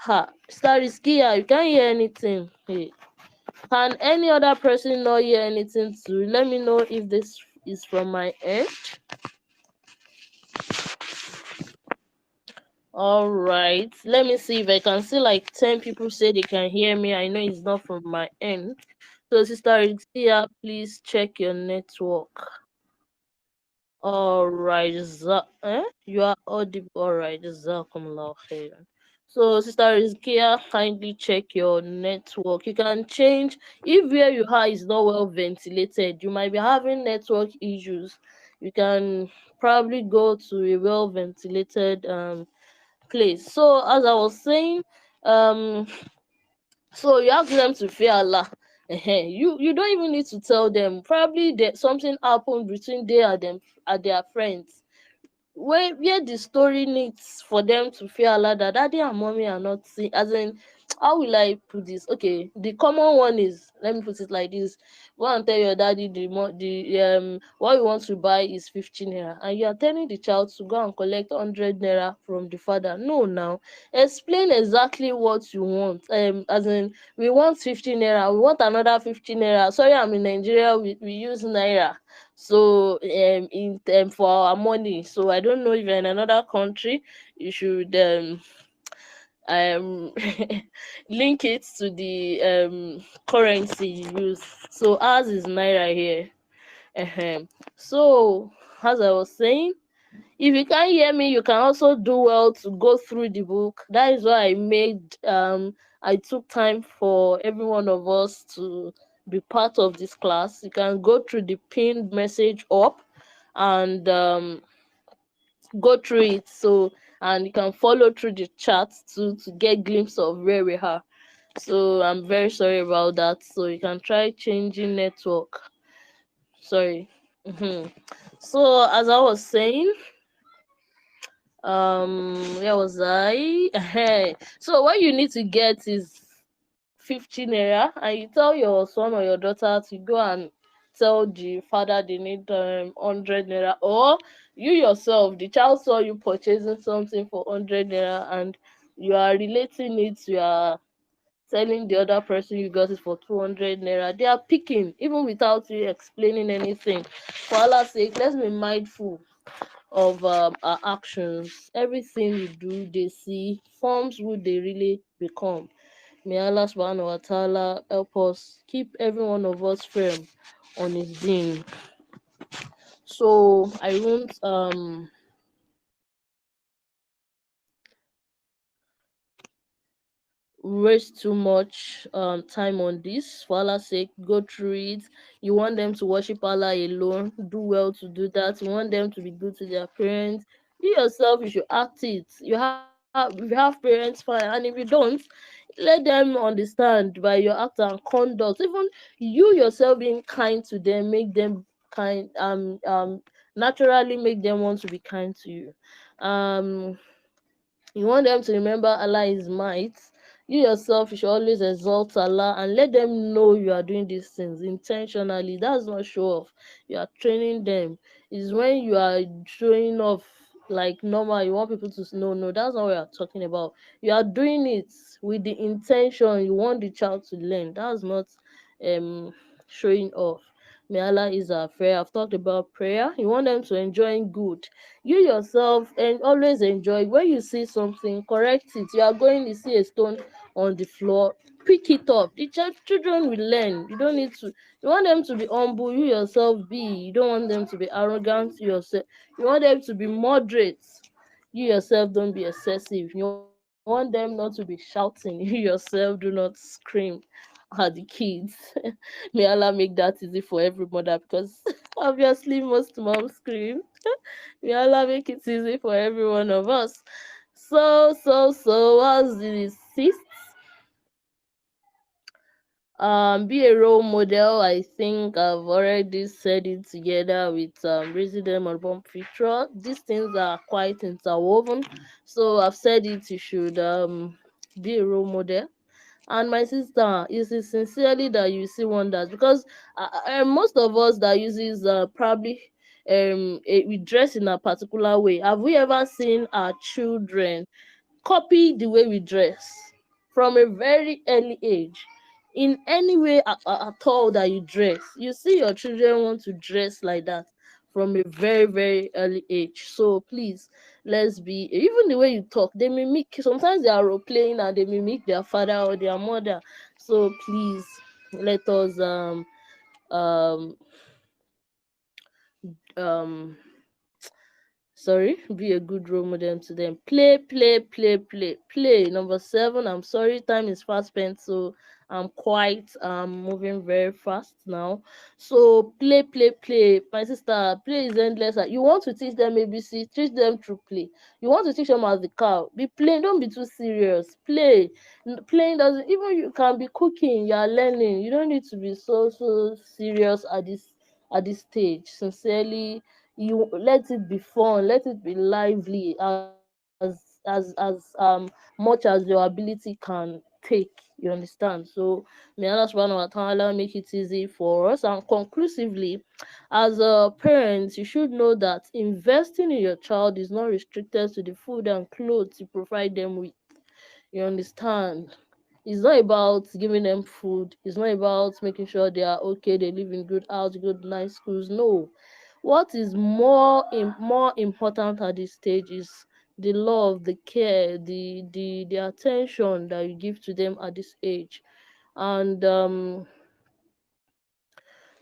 Ha, Star Riskia, you can't hear anything. Hey, can any other person not hear anything too? Let me know if this is from my end. All right, let me see if I can see like 10 people say they can hear me. I know it's not from my end. So, Sister Riskia, please check your network. All right, you are audible. All right, Jazakumullah khairan. So, Sister Rizkia, kindly check your network. You can change if where you are is not well ventilated. You might be having network issues. You can probably go to a well ventilated place. So, as I was saying, um, so you ask them to fear Allah. You don't even need to tell them. Probably that something happened between they and them and their friends, where the story needs for them to feel Allah that daddy and mommy are not seeing, as in, how will I put this? Okay, the common one is, let me put it like this: go and tell your daddy the what you want to buy is 15 naira, and you are telling the child to go and collect 100 naira from the father. No, now explain exactly what you want. As in, we want 15 naira, we want another 15 naira. Sorry, I'm in Nigeria, we use naira. So in for our money. So I don't know if you're in another country, you should um link it to the currency you use. So ours is naira here. So as I was saying, if you can't hear me, you can also do well to go through the book. That is why I took time for every one of us to be part of this class. You can go through the pinned message up and go through it, so, and you can follow through the chat to get glimpse of where we are. So I'm very sorry about that. So you can try changing network. Sorry. So as I was saying, where was I? So what you need to get is 15 naira, and you tell your son or your daughter to go and tell the father they need 100 naira, or you yourself, the child saw you purchasing something for 100 naira and you are relating it, you are telling the other person you got it for 200 naira. They are picking even without you explaining anything. For Allah's sake, let's be mindful of our actions. Everything we do, they see forms who they really become. May Allah subhanahu wa ta'ala help us keep every one of us firm on his deen. So I won't waste too much time on this. For Allah's sake, go through it. You want them to worship Allah alone, do well to do that. You want them to be good to their parents. You yourself, you should act it. If you have parents, fine, and if you don't, let them understand by your act and conduct. Even you yourself being kind to them, make them kind, naturally make them want to be kind to you. You want them to remember Allah is might. You yourself, you should always exalt Allah and let them know you are doing these things intentionally. That's not show off. You are training them. It's when you are showing off like normal. You want people to know. No, that's not what you are talking about. You are doing it with the intention you want the child to learn. That's not um showing off. May Allah is our prayer. I've talked about prayer. You want them to enjoy good. You yourself and always enjoy. When you see something, correct it. You are going to see a stone on the floor, pick it up. The children will learn. You don't need to. You want them to be humble. You yourself be. You don't want them to be arrogant. Yourself, you want them to be moderate. You yourself don't be excessive. You want them not to be shouting. You yourself do not scream at the kids. May Allah make that easy for every mother, because obviously most moms scream. May Allah make it easy for every one of us. So what's the sixth? Be a role model. I think I've already said it together with raising them on bomb future. These things are quite interwoven. So I've said it, you should be a role model. And my sister, it is sincerely that you see wonders, because most of us that uses probably we dress in a particular way. Have we ever seen our children copy the way we dress from a very early age? In any way at all that you dress, you see your children want to dress like that from a very very early age. So please, let's be, even the way you talk, they mimic. Sometimes they are role playing and they mimic their father or their mother. So please, let us um um sorry, be a good role model to them. Play. Number seven. I'm sorry, time is fast spent, so I'm quite moving very fast now. So play. My sister, play is endless. You want to teach them ABC, teach them through play. You want to teach them as the cow, be playing. Don't be too serious. Playing doesn't, even you can be cooking, you are learning. You don't need to be so serious at this stage. Sincerely, you let it be fun, let it be lively, as much as your ability can take. You understand? So may Allah subhanahu wa ta'ala make it easy for us. And conclusively, as a parent, you should know that investing in your child is not restricted to the food and clothes you provide them with. You understand? It's not about giving them food. It's not about making sure they are okay, they live in good house, good nice schools. No. What is more important at this stage is the love, the care, the attention that you give to them at this age. And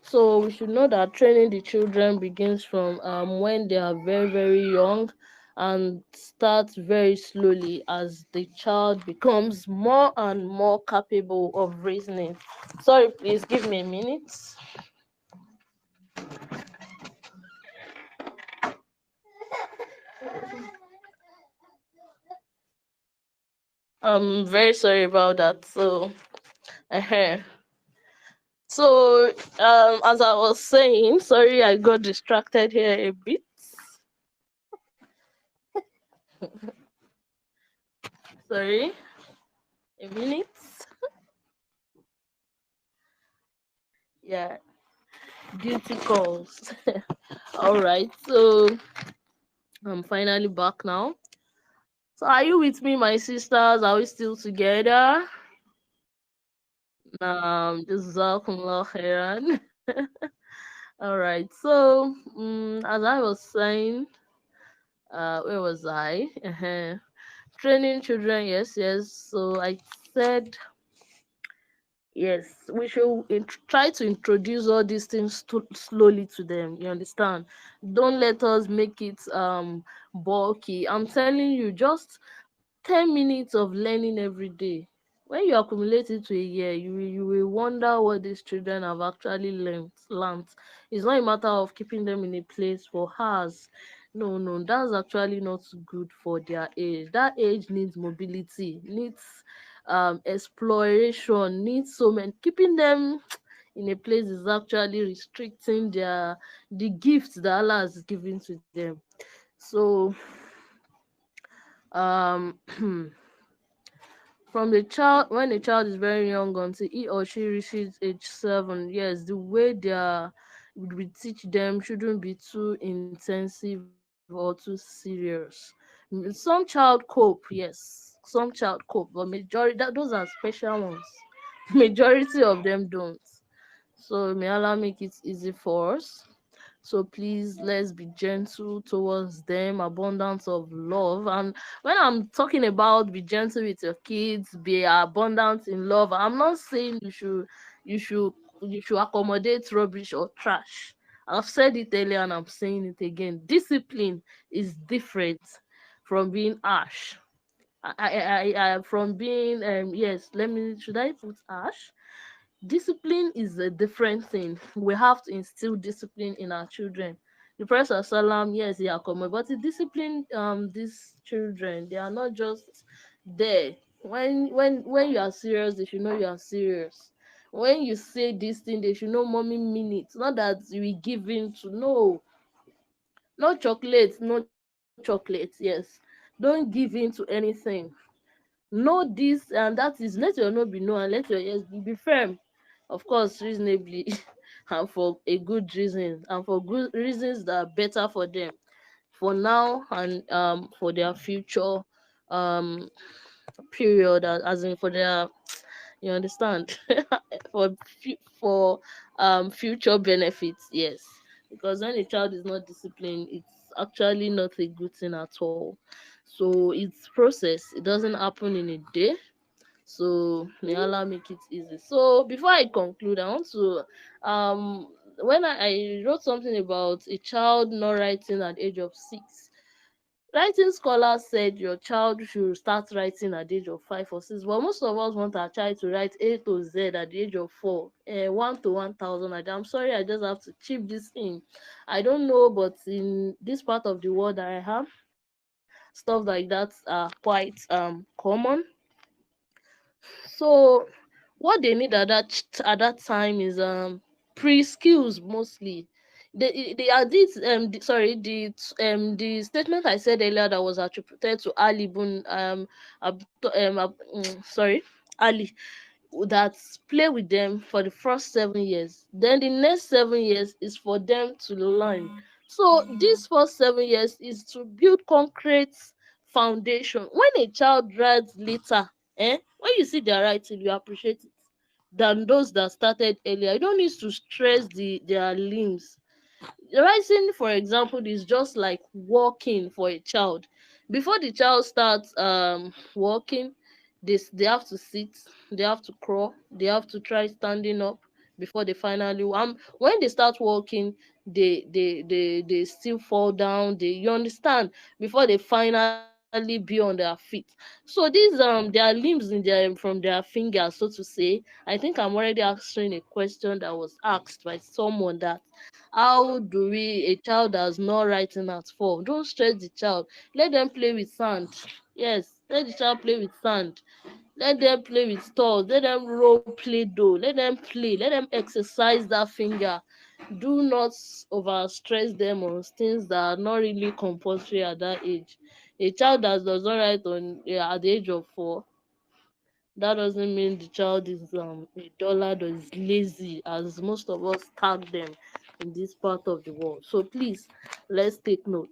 so we should know that training the children begins from when they are very, very young, and starts very slowly as the child becomes more and more capable of reasoning. Sorry, please give me a minute. I'm very sorry about that. So, uh so as I was saying, sorry, I got distracted here a bit. Sorry, a minute. Yeah, duty calls. All right, so I'm finally back now. So are you with me, my sisters? Are we still together? Jazakumullah khairan. All right. So, as I was saying, where was I? Training children. Yes. So I said, yes, we should try to introduce all these things slowly to them. You understand? Don't let us make it bulky. I'm telling you, just 10 minutes of learning every day. When you accumulate it to a year, you will wonder what these children have actually learned. It's not a matter of keeping them in a place for hours. No, that's actually not good for their age. That age needs mobility, needs exploration, needs so many. Keeping them in a place is actually restricting the gifts that Allah has given to them. So um from the child, when a child is very young until he or she reaches age 7, yes, the way we teach them shouldn't be too intensive or too serious. Some child cope, yes, some child cope, but majority, those are special ones. Majority of them don't. So may Allah make it easy for us. So please, let's be gentle towards them, abundance of love. And when I'm talking about be gentle with your kids, be abundant in love, I'm not saying you should you should accommodate rubbish or trash. I've said it earlier and I'm saying it again. Discipline is different from being harsh. From being yes, let me should I put harsh? Discipline is a different thing. We have to instill discipline in our children. The Prophet Salam, yes, they are common, but to discipline these children, they are not just there. When you are serious, they should know you are serious. When you say this thing, they should know mommy mean it. Not that we give in to no, no chocolate, no chocolate. Yes, don't give in to anything. Know this and that is, let your no be no and let your yes be firm, of course reasonably, and for a good reason, and for good reasons that are better for them, for now and for their future um period, as in for their, you understand, for future benefits, yes. Because when a child is not disciplined, it's actually not a good thing at all. So it's process, it doesn't happen in a day. So may Allah make it easy. So before I conclude, I want to when I wrote something about a child not writing at the age of 6. Writing scholars said your child should start writing at the age of 5 or 6, but most of us want our child to write A to Z at the age of 4, 1 to 1,000. I'm sorry, I just have to chip this in. I don't know, but in this part of the world that I have, stuff like that are quite common. So what they need at that time is pre-skills mostly. They are this the statement I said earlier that was attributed to Ali ibn sorry, Ali, that play with them for the first 7 years. Then the next 7 years is for them to learn. So this first 7 years is to build concrete foundation. When a child writes later, when you see their writing, you appreciate it than those that started earlier. You don't need to stress their limbs. Rising, for example, is just like walking for a child. Before the child starts walking, they have to sit, they have to crawl, they have to try standing up before they finally when they start walking, they still fall down, they, you understand, before they finally be on their feet. So these their limbs in their from their fingers, so to say. I think I'm already answering a question that was asked by someone, that how do we, a child that's not writing at 4, don't stress the child, let them play with sand. Yes, let the child play with sand, let them play with toys, let them roll play doh, let them play, let them exercise that finger. Do not over stress them on things that are not really compulsory at that age. A child that does not write on, yeah, at the age of 4, that doesn't mean the child is a dullard or is lazy, as most of us tag them in this part of the world. So please, let's take note.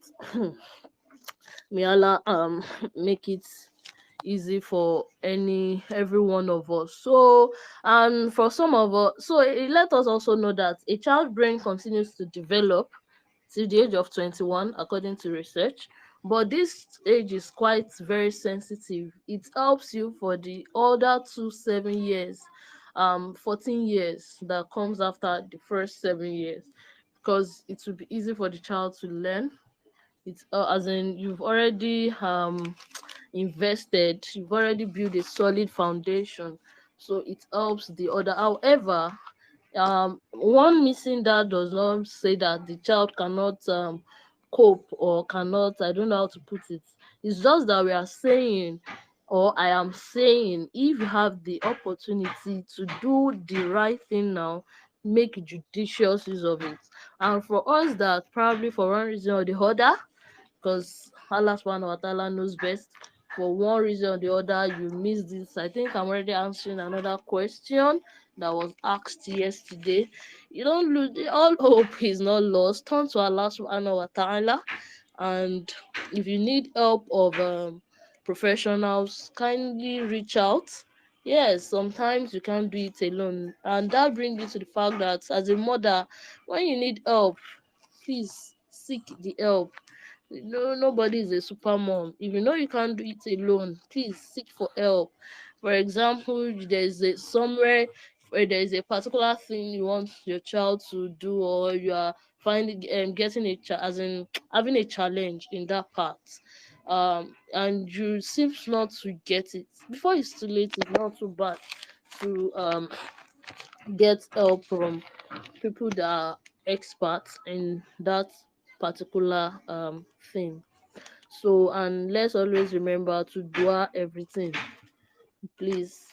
May Allah make it easy for every one of us. So, and for some of us, so let us also know that a child brain continues to develop till the age of 21, according to research. But this age is quite very sensitive. It helps you for the older 2 7 years, 14 years that comes after the first 7 years, because it will be easy for the child to learn. It's as in you've already invested, you've already built a solid foundation, so it helps the other. However, one missing that does not say that the child cannot cope or cannot, I don't know how to put it. It's just that we are saying, or I am saying, if you have the opportunity to do the right thing now, make judicious use of it. And for us that probably for one reason or the other, because Allah subhanahu wa ta'ala knows best, for one reason or the other you missed this. I think I'm already answering another question that was asked yesterday. You don't lose, all hope is not lost. Turn to Allah subhanahu wa ta'ala, and if you need help of professionals, kindly reach out. Yes, sometimes you can't do it alone, and that brings me to the fact that as a mother, when you need help, please seek the help. No, nobody is a super mom. If you know you can't do it alone, please seek for help. For example, there's a somewhere where there is a particular thing you want your child to do, or you are finding getting as in having a challenge in that part. and you seems not to get it before it's too late. It's not too bad to get help from people that are experts in that particular thing. So, and let's always remember to do everything, please.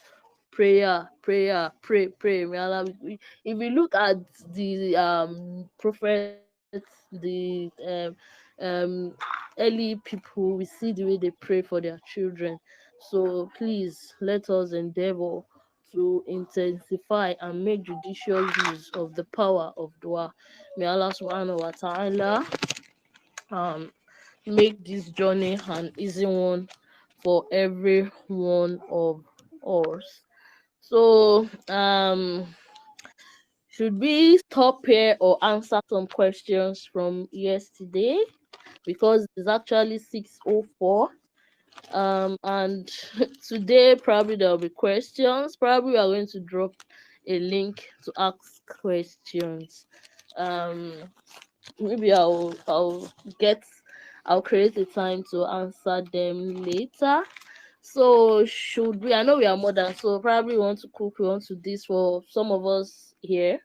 Pray. May Allah, if you look at the prophets, the early people, we see the way they pray for their children. So please let us endeavor to intensify and make judicious use of the power of dua. May Allah subhanahu wa ta'ala um make this journey an easy one for every one of us. So, should we stop here or answer some questions from yesterday? Because it's actually 6:04. And today probably there'll be questions. Probably we are going to drop a link to ask questions. Um, maybe get I'll create a time to answer them later. So should we? I know we are modern, so probably we want to cook. We want to this for some of us here.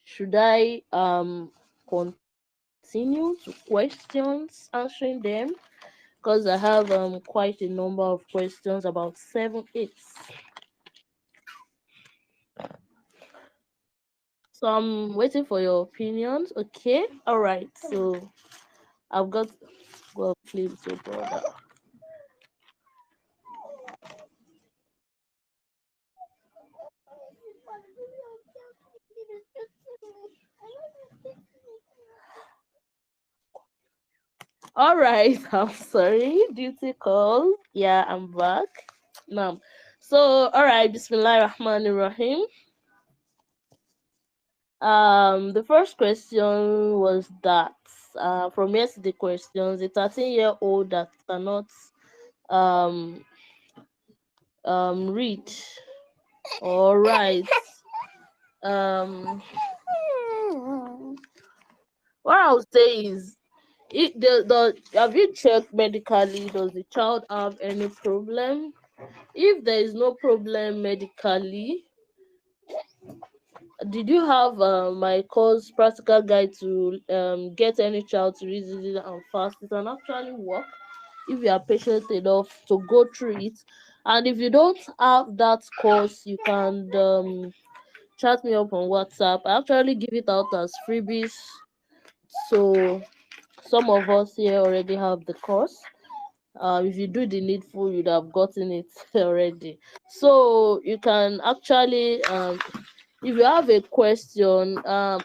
Should I continue to questions, answering them? Because I have quite a number of questions, about 7, 8. So I'm waiting for your opinions. Okay, all right. So I've got well, please, your brother. All right, I'm sorry. Duty call. Yeah, I'm back. Now, so all right, Bismillah Rahman Rahim. The first question was that from yesterday questions, a 13-year-old that cannot um read or write. Um, what I would say is, the have you checked medically? Does the child have any problem? If there is no problem medically, did you have my course practical guide to get any child to read it and fast? It can actually work if you are patient enough to go through it. And if you don't have that course, you can chat me up on WhatsApp. I actually give it out as freebies, so some of us here already have the course. If you do the needful, you'd have gotten it already. So you can actually if you have a question, I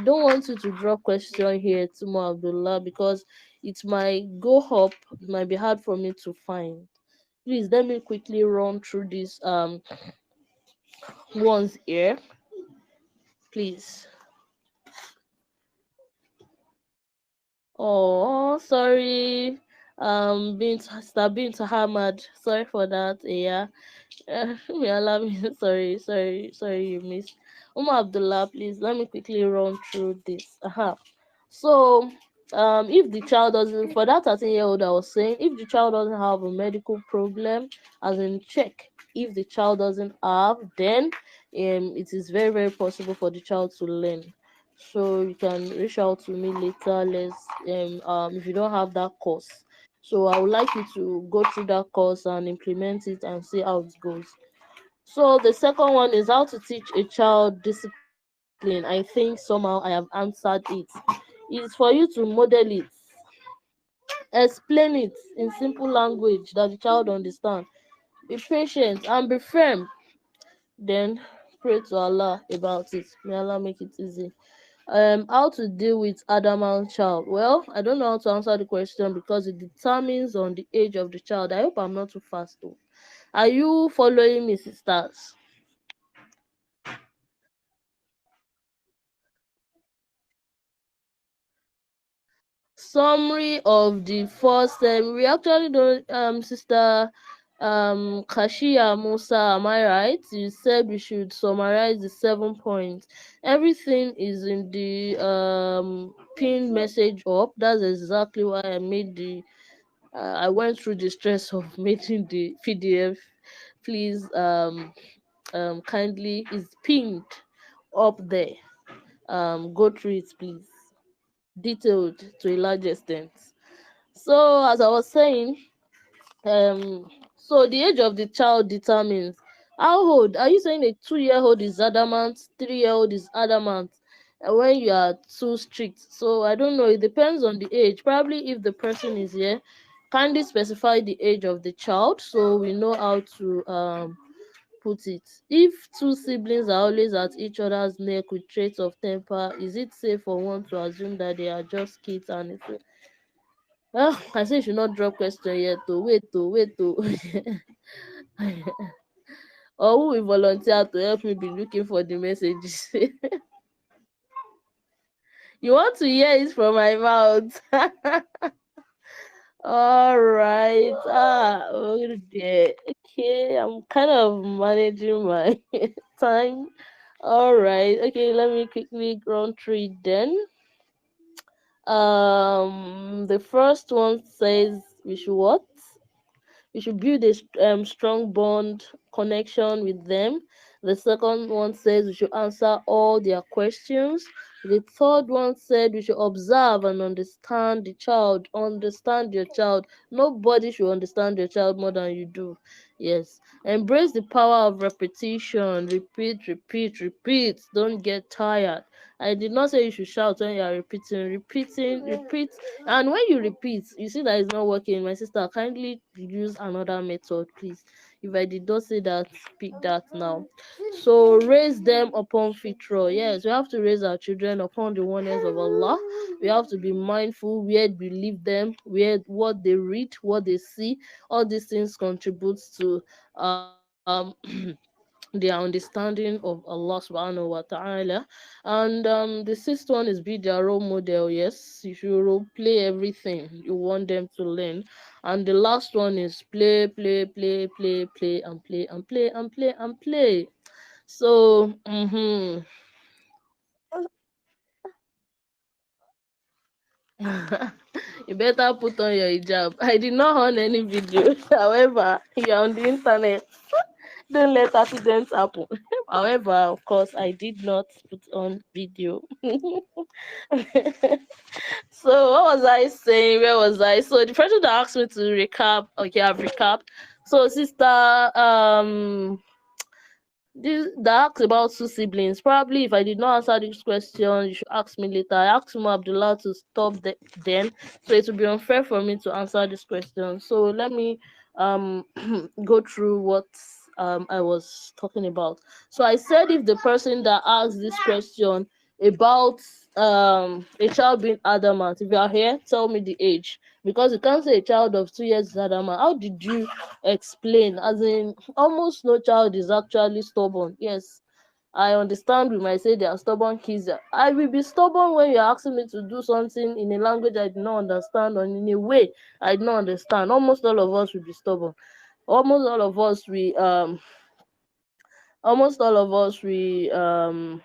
don't want you to drop question here to Mo Abdullah, because it might go up, it might be hard for me to find. Please let me quickly run through this ones here, please. Oh, sorry. Bint Hamad. Sorry for that. Yeah. May Allah sorry you missed. Abdullah, please let me quickly run through this. So, if the child doesn't, for that 13-year-old I was saying, if the child doesn't have a medical problem, as in check, if the child doesn't have, then it is very very possible for the child to learn. So you can reach out to me later. Let's if you don't have that course. So I would like you to go through that course and implement it and see how it goes. So the second one is how to teach a child discipline. I think somehow I have answered it. It's for you to model it, explain it in simple language that the child understand. Be patient and be firm. Then pray to Allah about it. May Allah make it easy. How to deal with adamant child? Well, I don't know how to answer the question because it determines on the age of the child. I hope I'm not too fast though. Are you following me, sisters? Summary of the first we actually don't sister Kashia Musa, am I right? You said we should summarize the 7 points. Everything is in the pinned message up. That's exactly why I made the I went through the stress of making the PDF. Please kindly is pinned up there. Go through it, please. Detailed to a large extent. So as I was saying, um so the age of the child determines how old. Are you saying a 2 year old is adamant, 3 year old is adamant, and when you are too strict? So I don't know, it depends on the age. Probably if the person is here, kindly specify the age of the child so we know how to put it. If two siblings are always at each other's neck with traits of temper, is it safe for one to assume that they are just kids and it's I say you should not drop question yet to wait to or who will volunteer to help me be looking for the messages. You want to hear it from my mouth. All right. Oh dear. Okay, I'm kind of managing my time. All right. Okay, let me quickly run through it then. The first one says we should what? You should build a strong bond connection with them. The second one says we should answer all their questions. The third one said we should observe and understand the child. Understand your child. Nobody should understand your child more than you do. Yes. Embrace the power of repetition. Repeat, repeat, repeat. Don't get tired. I did not say you should shout when you are repeating. Repeating, repeat. And when you repeat, you see that it's not working. My sister, kindly use another method, please. If I did not say that, pick that now. So raise them upon fitra. Yes, we have to raise our children upon the oneness of Allah. We have to be mindful where we leave them, where what they read, what they see. All these things contributes to their understanding of Allah subhanahu wa ta'ala. And the sixth one is be their role model. Yes, you should role play everything you want them to learn. And the last one is play, play, play, play, play, and play, and play, and play, and play. So, you better put on your hijab. I did not on any video. However, you're on the internet. Don't let accidents happen. However, of course, I did not put on video. So what was I saying? Where was I? So the person that asked me to recap. Okay, I've recapped. So sister, this that asks about two siblings. Probably if I did not answer this question, you should ask me later. I asked Umu Abdullah to stop then, so it would be unfair for me to answer this question. So let me go through what I was talking about. So I said if the person that asked this question about a child being adamant, if you are here, tell me the age, because you can't say a child of 2 years is adamant. How did you explain? As in, almost no child is actually stubborn. Yes, I understand we might say they are stubborn kids. I will be stubborn when you're asking me to do something in a language I do not understand or in a way I do not understand. Almost all of us will be stubborn. Almost all of us we almost all of us we um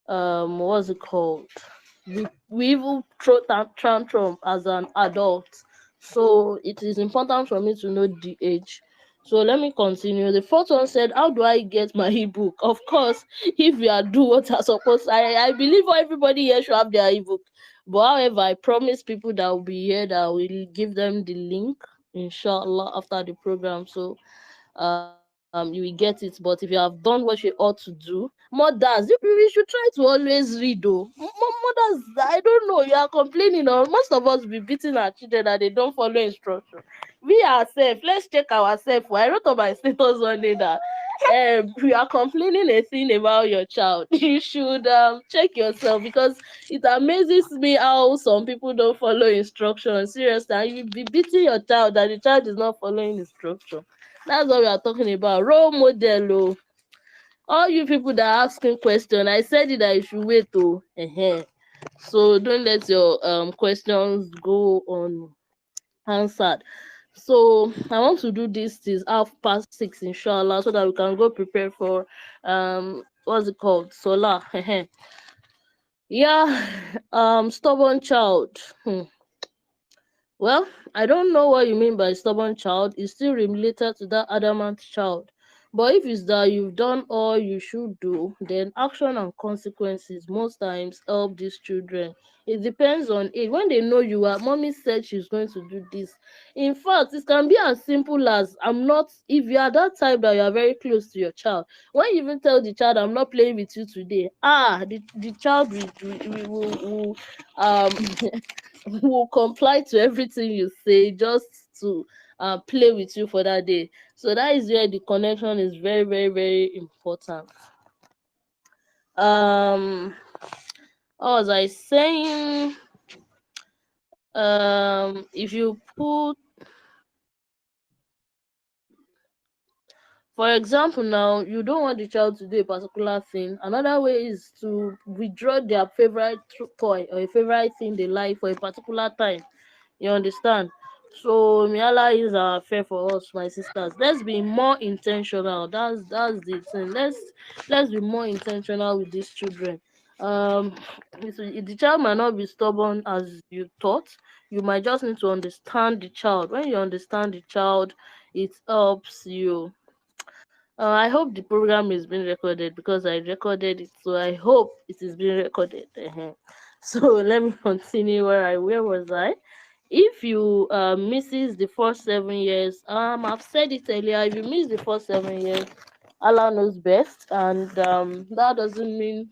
what's it called, we even throw tantrum as an adult. So it is important for me to know the age. So let me continue. The fourth one said, how do I get my ebook? Of course, if you are do what are supposed, I believe everybody here should have their ebook. But however, I promise people that will be here that will give them the link, inshallah, after the program. So you will get it. But if you have done what you ought to do, mothers, you should try to always read though. Mothers, I don't know, you are complaining, or most of us be beating our children that they don't follow instruction. We ourselves, let's check ourselves. I wrote on my status one day that you are complaining a thing about your child. You should check yourself, because it amazes me how some people don't follow instructions. Seriously, and you be beating your child that the child is not following instruction. That's what we are talking about. Role model. Oh. All you people that are asking question, I said it that you should wait. Oh. So don't let your questions go unanswered. So I want to do this till 6:30, inshallah, so that we can go prepare for what's it called? Solar. Yeah, stubborn child. Well, I don't know what you mean by stubborn child. It's still related to that adamant child. But if it's that you've done all you should do, then action and consequences most times help these children. It depends on it. When they know you are, mommy said she's going to do this. In fact, it can be as simple as I'm not, if you are that type that you are very close to your child, when you even tell the child, I'm not playing with you today, the child will will comply to everything you say just to play with you for that day. So that is where the connection is very, very, very important. What was I saying? If you put, for example, now you don't want the child to do a particular thing. Another way is to withdraw their favorite toy or a favorite thing they like for a particular time. You understand? So Miala is fair for us, my sisters. Let's be more intentional. That's the thing. Let's be more intentional with these children. The child might not be stubborn as you thought. You might just need to understand the child. When you understand the child, it helps you. I hope the program is being recorded because I recorded it, so I hope it is being recorded. So let me continue where was I? If you misses the first 7 years, I've said it earlier. If you miss the first 7 years, Allah knows best, and that doesn't mean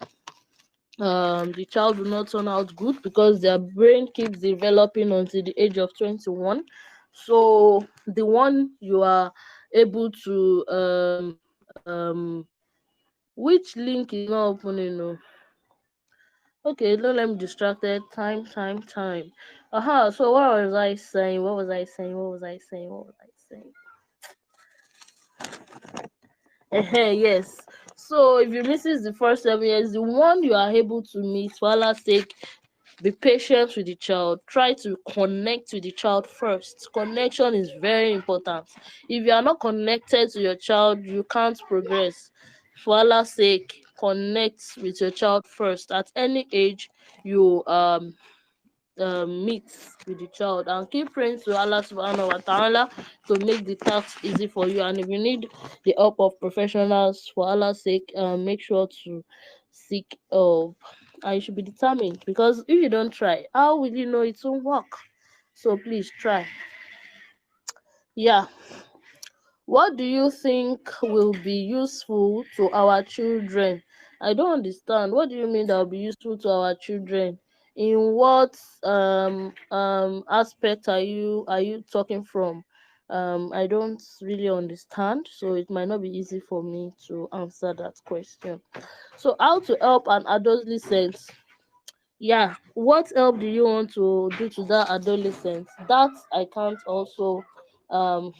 the child will not turn out good because their brain keeps developing until the age of 21. So the one you are able to which link is not opening? No. Okay, don't let me distracted. Time. So what was I saying? What was I saying? Yes. So if you misses the first 7 years, the one you are able to meet, for Allah's sake, be patient with the child. Try to connect with the child first. Connection is very important. If you are not connected to your child, you can't progress. For Allah's sake, connect with your child first. At any age you meet with the child, and keep praying to Allah subhanahu wa ta'ala to make the task easy for you. And if you need the help of professionals, for Allah's sake, make sure to seek help. And you should be determined, because if you don't try, how will you know it won't work? So please try. Yeah. What do you think will be useful to our children? I don't understand. What do you mean that will be useful to our children? In what aspect are you talking from? I don't really understand, so it might not be easy for me to answer that question. So how to help an adolescent? Yeah, what help do you want to do to that adolescent? That I can't also um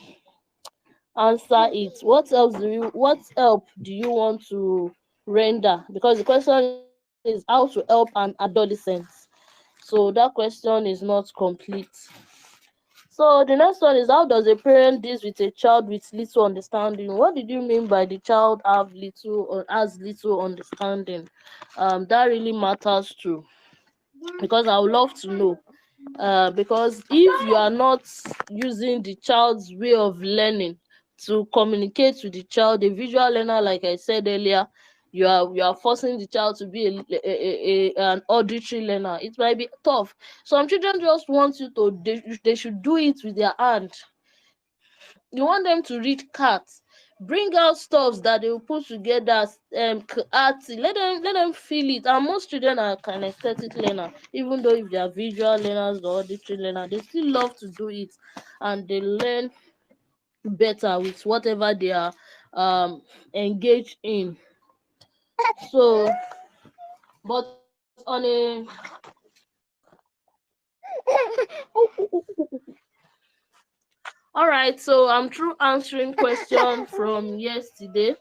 answer it. What help do you want to render? Because the question is how to help an adolescent. So that question is not complete. So the next one is, how does a parent deal with a child with little understanding? What did you mean by the child have little or has little understanding? That really matters too, because I would love to know. Because if you are not using the child's way of learning to communicate with the child, a visual learner, like I said earlier, you are forcing the child to be an auditory learner. It might be tough. Some children just want you to, they should do it with their hand. You want them to read cards, bring out stuffs that they will put together, arty, let them feel it. And most children are kinesthetic learner, even though if they are visual learners or auditory learner, they still love to do it, and they learn better with whatever they are engaged in. So but on a all right, so I'm through answering question from yesterday.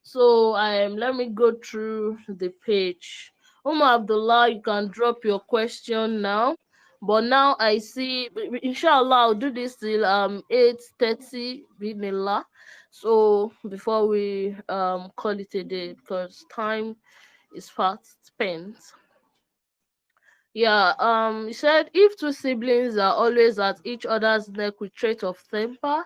So let me go through the page. Abdullah, you can drop your question now. But now I see, inshallah, I'll do this till 8:30 bismillah. So before we call it a day, because time is fast spent. Yeah, he said if two siblings are always at each other's neck with trait of temper,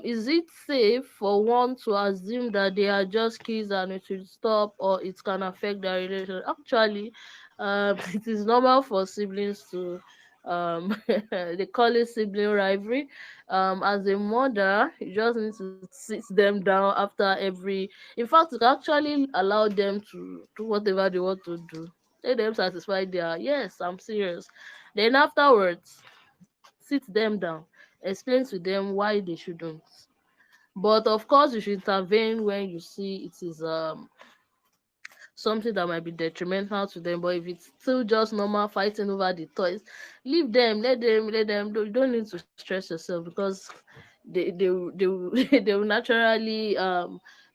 is it safe for one to assume that they are just kids and it will stop or it can affect their relation? Actually, it is normal for siblings to they call it sibling rivalry. As a mother, you just need to sit them down after every. In fact, you can actually allow them to do whatever they want to do. Let them satisfy their yes, I'm serious. Then afterwards, sit them down, explain to them why they shouldn't. But of course, you should intervene when you see it is something that might be detrimental to them. But if it's still just normal fighting over the toys, leave them, let them. You don't need to stress yourself because they will they will naturally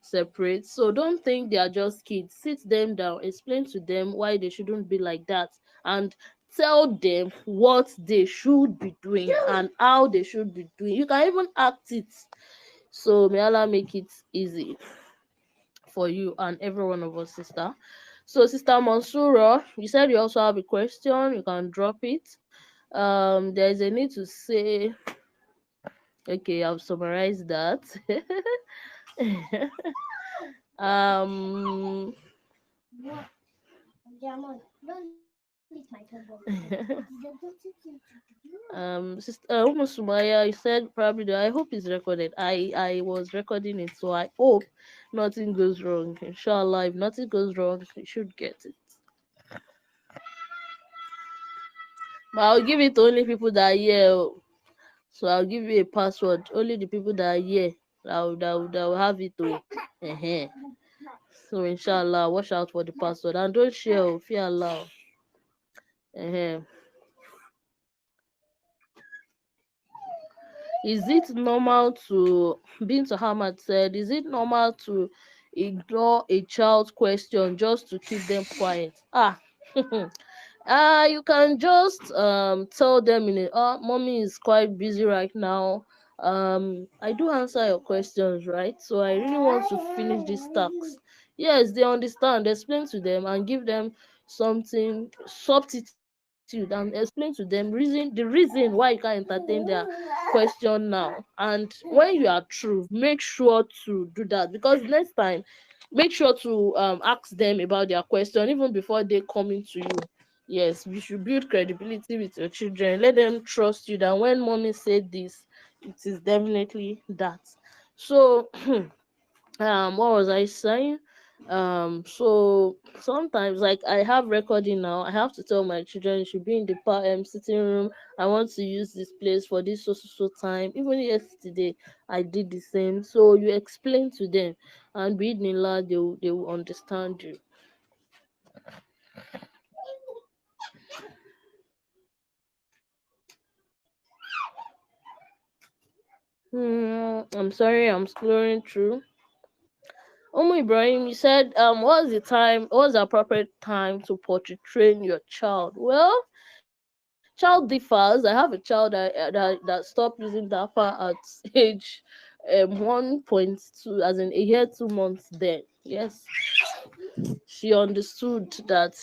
separate. So don't think they are just kids. Sit them down, explain to them why they shouldn't be like that, and tell them what they should be doing and how they should be doing. You can even act it. So may Allah make it easy for you and every one of us, sister. So, Sister Mansura, you said you also have a question. You can drop it. There is a need to say, okay, I've summarized that. um, Sister Sumaya, you said probably. I hope it's recorded. I was recording it, so I hope nothing goes wrong. Inshallah, if nothing goes wrong, you should get it. But I'll give it to only people that are here. Oh. So I'll give you a password. Only the people that are here that will have it to. uh So inshallah, watch out for the password and don't share. Fear Allah. uh Is it normal to Bint Ahmad said, is it normal to ignore a child's question just to keep them quiet? You can just tell them in a mommy is quite busy right now. I do answer your questions, right? So I really want to finish this task. Yes, they understand. Explain to them and give them something substitute and explain to them the reason why you can entertain their question now. And when you are through, make sure to do that, because next time make sure to ask them about their question even before they come into you. Yes, you should build credibility with your children. Let them trust you that when mommy said this, it is definitely that. So, what was I saying? So sometimes, like, I have recording now. I have to tell my children you should be in the sitting room. I want to use this place for this so time. Even yesterday, I did the same. So you explain to them, and Bidnillah, they will understand you. I'm sorry, I'm scrolling through. Ibrahim, you said, what's the appropriate time to potty train your child? Well, child differs. I have a child that stopped using diaper at age 1.2, as in a year 2 months. Then yes, she understood that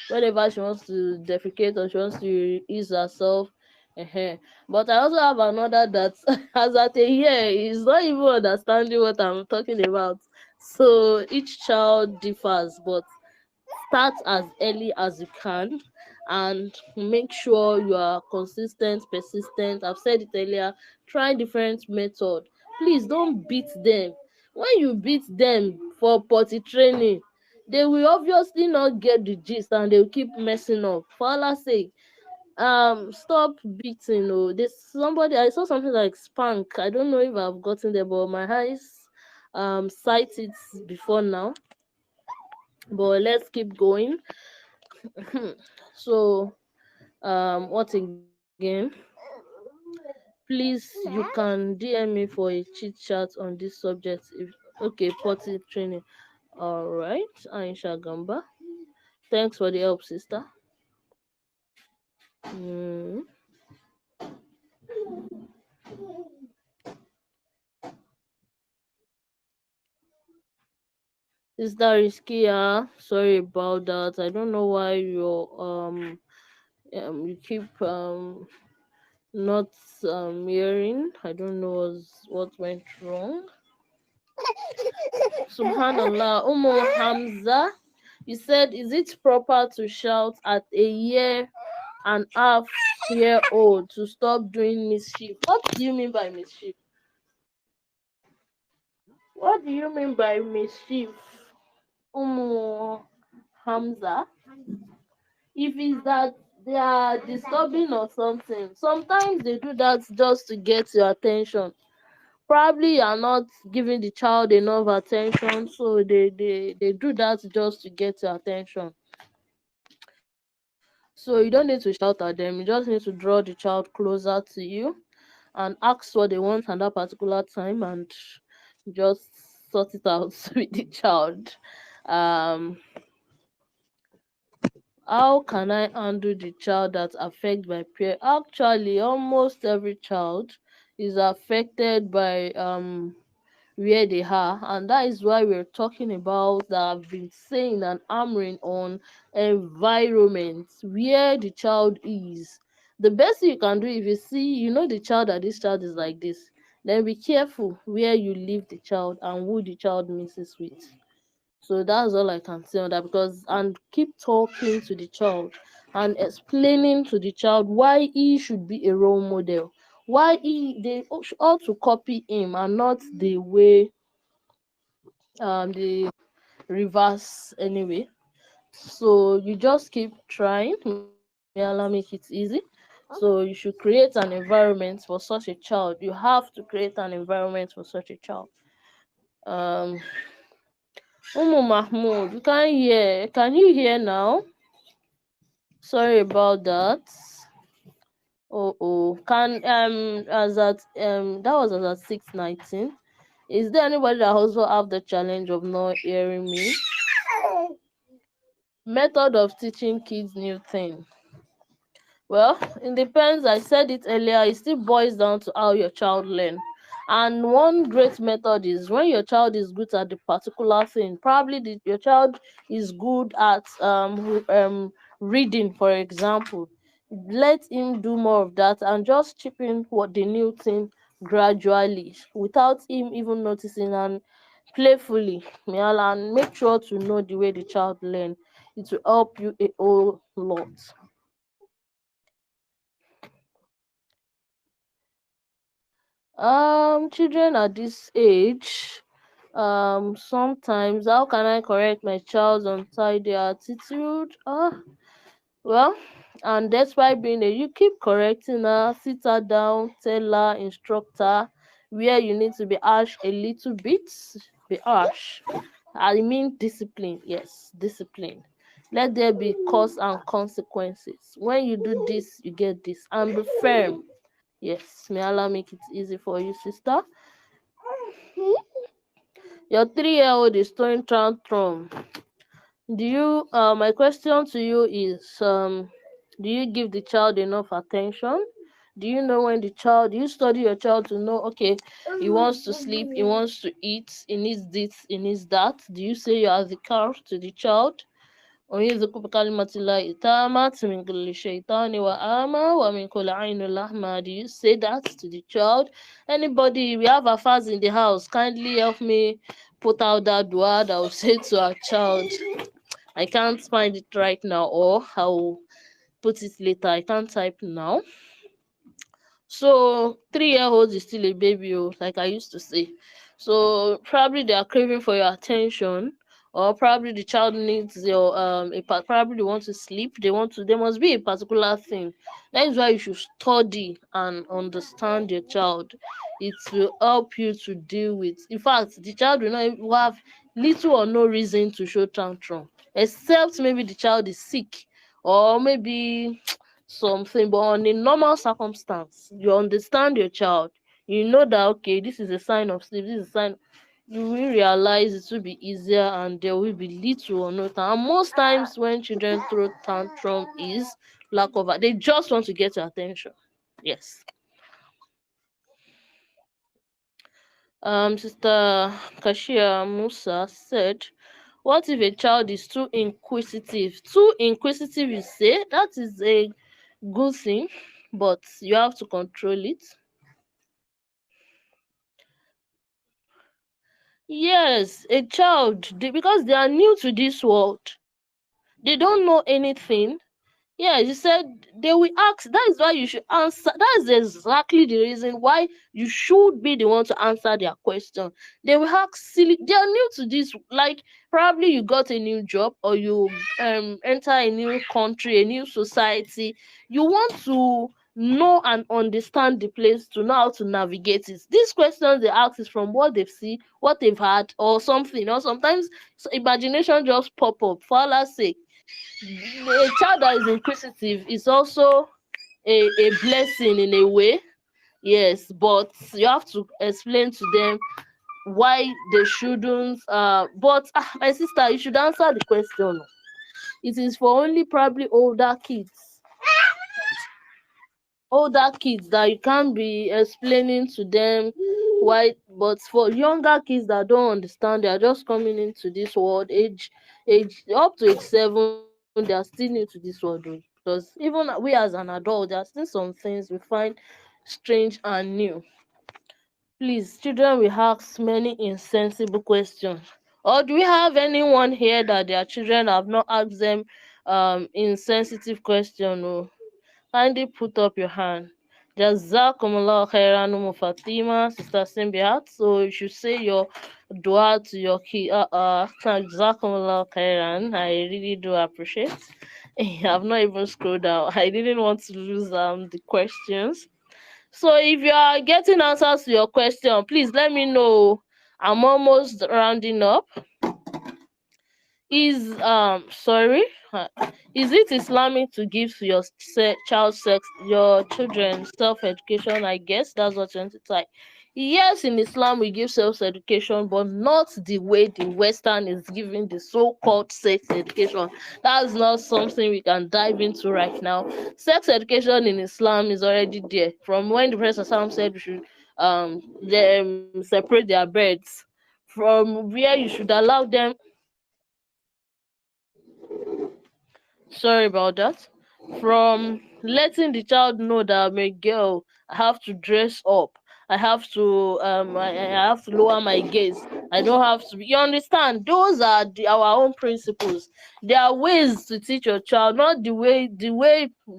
whenever she wants to defecate or she wants to ease herself. uh But I also have another that as at a year is not even understanding what I'm talking about. So each child differs, but start as early as you can and make sure you are consistent, persistent. I've said it earlier, try different method. Please don't beat them. When you beat them for potty training, they will obviously not get the gist and they'll keep messing up. For Allah's sake, stop beating. Oh, there's somebody, I saw something like spank. I don't know if I've gotten there, but my eyes cite it before now. But let's keep going. So what again? Please, you can DM me for a chit chat on this subject. If okay, potty training. All right, Aisha Gamba. Thanks for the help, sister. Mm. Sister Riskia, sorry about that. I don't know why your You keep not hearing. I don't know what went wrong. Subhanallah. Hamza, you said, is it proper to shout at a year old to stop doing mischief? What do you mean by mischief? What do you mean by mischief, Hamza? If it's that they are disturbing or something, sometimes they do that just to get your attention. Probably you are not giving the child enough attention, so they do that just to get your attention. So you don't need to shout at them, you just need to draw the child closer to you and ask what they want at that particular time, and just sort it out with the child. um how can I handle the child that's affected by peer? Actually, almost every child is affected by where they are, and that is why we're talking about that. I've been saying and hammering on environment where the child is. The best thing you can do, if you see, the child, that this child is like this, then be careful where you leave the child and who the child mixes with. So that's all I can say on that. Because, and keep talking to the child and explaining to the child why he should be a role model, why they ought to copy him and not the way the reverse anyway. So you just keep trying. May Allah make it easy. So you should create an environment for such a child. You have to create an environment for such a child. um Mahmoud, you can't hear. Can you hear now? Sorry about that. Can as at that was as at 6:19. Is there anybody that also have the challenge of not hearing me? Method of teaching kids new thing. Well, it depends. I said it earlier. It still boils down to how your child learn. And one great method is when your child is good at the particular thing. Probably your child is good at reading, for example. Let him do more of that and just chip in what the new thing gradually without him even noticing, and playfully. And make sure to know the way the child learn. It will help you a whole lot. Children at this age, sometimes, how can I correct my child's untidy attitude? Well, and despite being a, you keep correcting her, sit her down, tell her, instruct her. Where you need to be harsh a little bit, be harsh. I mean discipline, yes, discipline. Let there be cause and consequences. When you do this, you get this, and be firm. Yes, may Allah make it easy for you, sister. Your 3-year-old is throwing tantrum. Do you? My question to you is, do you give the child enough attention? Do you know when the child? Do you study your child to know? Okay, he wants to sleep, he wants to eat, he needs this, he needs that. Do you say you are the car to the child? أعيذك بكلمة الله التامة من كل شيطان وآمة ومن كل عين لحمة. Do you say that to the child? Anybody, we have affairs in the house. Kindly help me put out that dua that will say to our child. I can't find it right now, or I'll put it later. I can't type now. So 3-year-old is still a baby, like I used to say. So probably they are craving for your attention, or probably the child needs your probably they want to sleep. There must be a particular thing. That is why you should study and understand your child. It will help you to deal with. In fact, the child will have little or no reason to show tantrum, except maybe the child is sick, or maybe something. But on a normal circumstance, you understand your child, you know that okay, this is a sign of sleep, this is a sign. You will realize it will be easier, and there will be little or no time. And most times when children throw tantrum is lack of, they just want to get your attention. Yes. Sister Kashia Musa said, what if a child is too inquisitive? Too inquisitive, you say? That is a good thing, but you have to control it. Yes, a child, because they are new to this world, they don't know anything. Yeah, you said they will ask. That is why you should answer. That is exactly the reason why you should be the one to answer their question. They will ask silly. They are new to this. Like, probably you got a new job, or you enter a new country, a new society. You want to know and understand the place to know how to navigate it. These questions they ask is from what they've seen, what they've had, or something. Or sometimes imagination just pop up. For Allah's sake, a child that is inquisitive is also a blessing in a way. Yes, but you have to explain to them why they shouldn't. But my sister, you should answer the question. It is for only probably older kids that you can't be explaining to them why. But for younger kids that don't understand, they are just coming into this world, age up to age 7, they are still new to this world oh. Because even we as an adult, there are still some things we find strange and new. Please, children will ask many insensible questions. Or do we have anyone here that their children have not asked them insensitive question? Oh, kindly put up your hand. Jazakumullah khairan Fatima, Sister Simbiat. So you should say your dua to your kid. Jazakumullah khairan. I really do appreciate. I've not even scrolled down. I didn't want to lose the questions. So if you are getting answers to your question, please let me know. I'm almost rounding up. Is sorry, is it Islamic to give to your your children self education? I guess that's what you want to type. Yes, in Islam we give self education, but not the way the Western is giving the so-called sex education. That's not something we can dive into right now. Sex education in Islam is already there from when the Prophet ﷺ said we should them separate their beds, from where you should allow them. Sorry about that. From letting the child know that I'm a girl, I have to dress up. I have to I have to lower my gaze. I don't have to. You understand? Those are our own principles. There are ways to teach your child, not the way the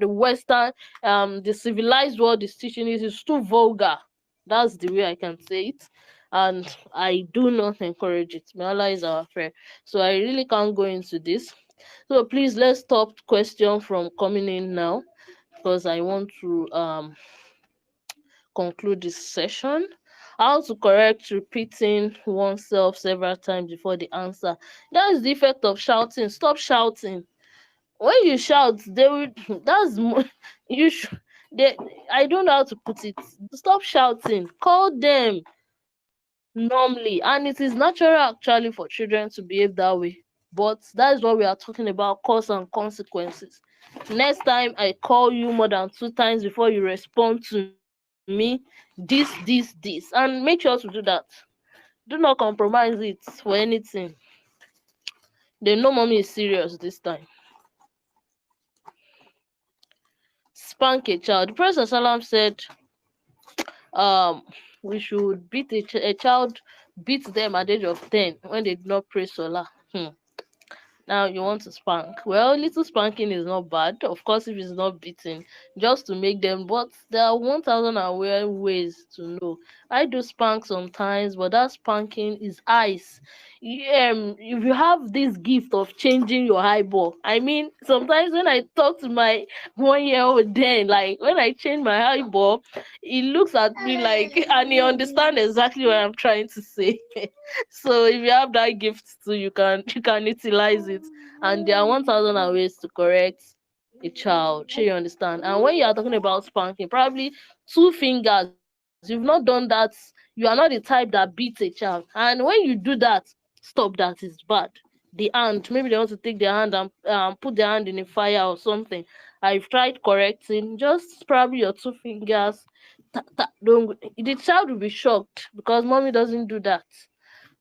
Western the civilized world is teaching it is too vulgar. That's the way I can say it. And I do not encourage it. May Allah is our friend. So I really can't go into this. So please let's stop question from coming in now, because I want to conclude this session. How to correct repeating oneself several times before the answer. That is the effect of shouting. Stop shouting. When you shout, they will. You should. They. I don't know how to put it. Stop shouting. Call them normally, and it is natural actually for children to behave that way, but that is what we are talking about, cause and consequences. Next time I call you more than 2 times before you respond to me, this, and make sure to do that. Do not compromise it for anything. They know mommy is serious this time. Spank a child. The Prophet Salam said um we should beat a child, beat them at the age of 10 when they did not pray Salah. Now you want to spank. Well, little spanking is not bad, of course, if it's not beating, just to make them. But there are 1,000 ways to know. I do spank sometimes, but that spanking is ice. If you have this gift of changing your eyeball, I mean, sometimes when I talk to my 1 year old, then like when I change my eyeball, he looks at me like, and he understands exactly what I'm trying to say. So if you have that gift too, you can utilize it. And there are 1,000 ways to correct a child. Sure, you understand? And when you are talking about spanking, probably 2 fingers, you've not done that. You are not the type that beats a child. And when you do that, stop, that is bad. The hand, maybe they want to take their hand and put their hand in a fire or something. I've tried correcting, just probably your 2 fingers. Don't, the child will be shocked because mommy doesn't do that.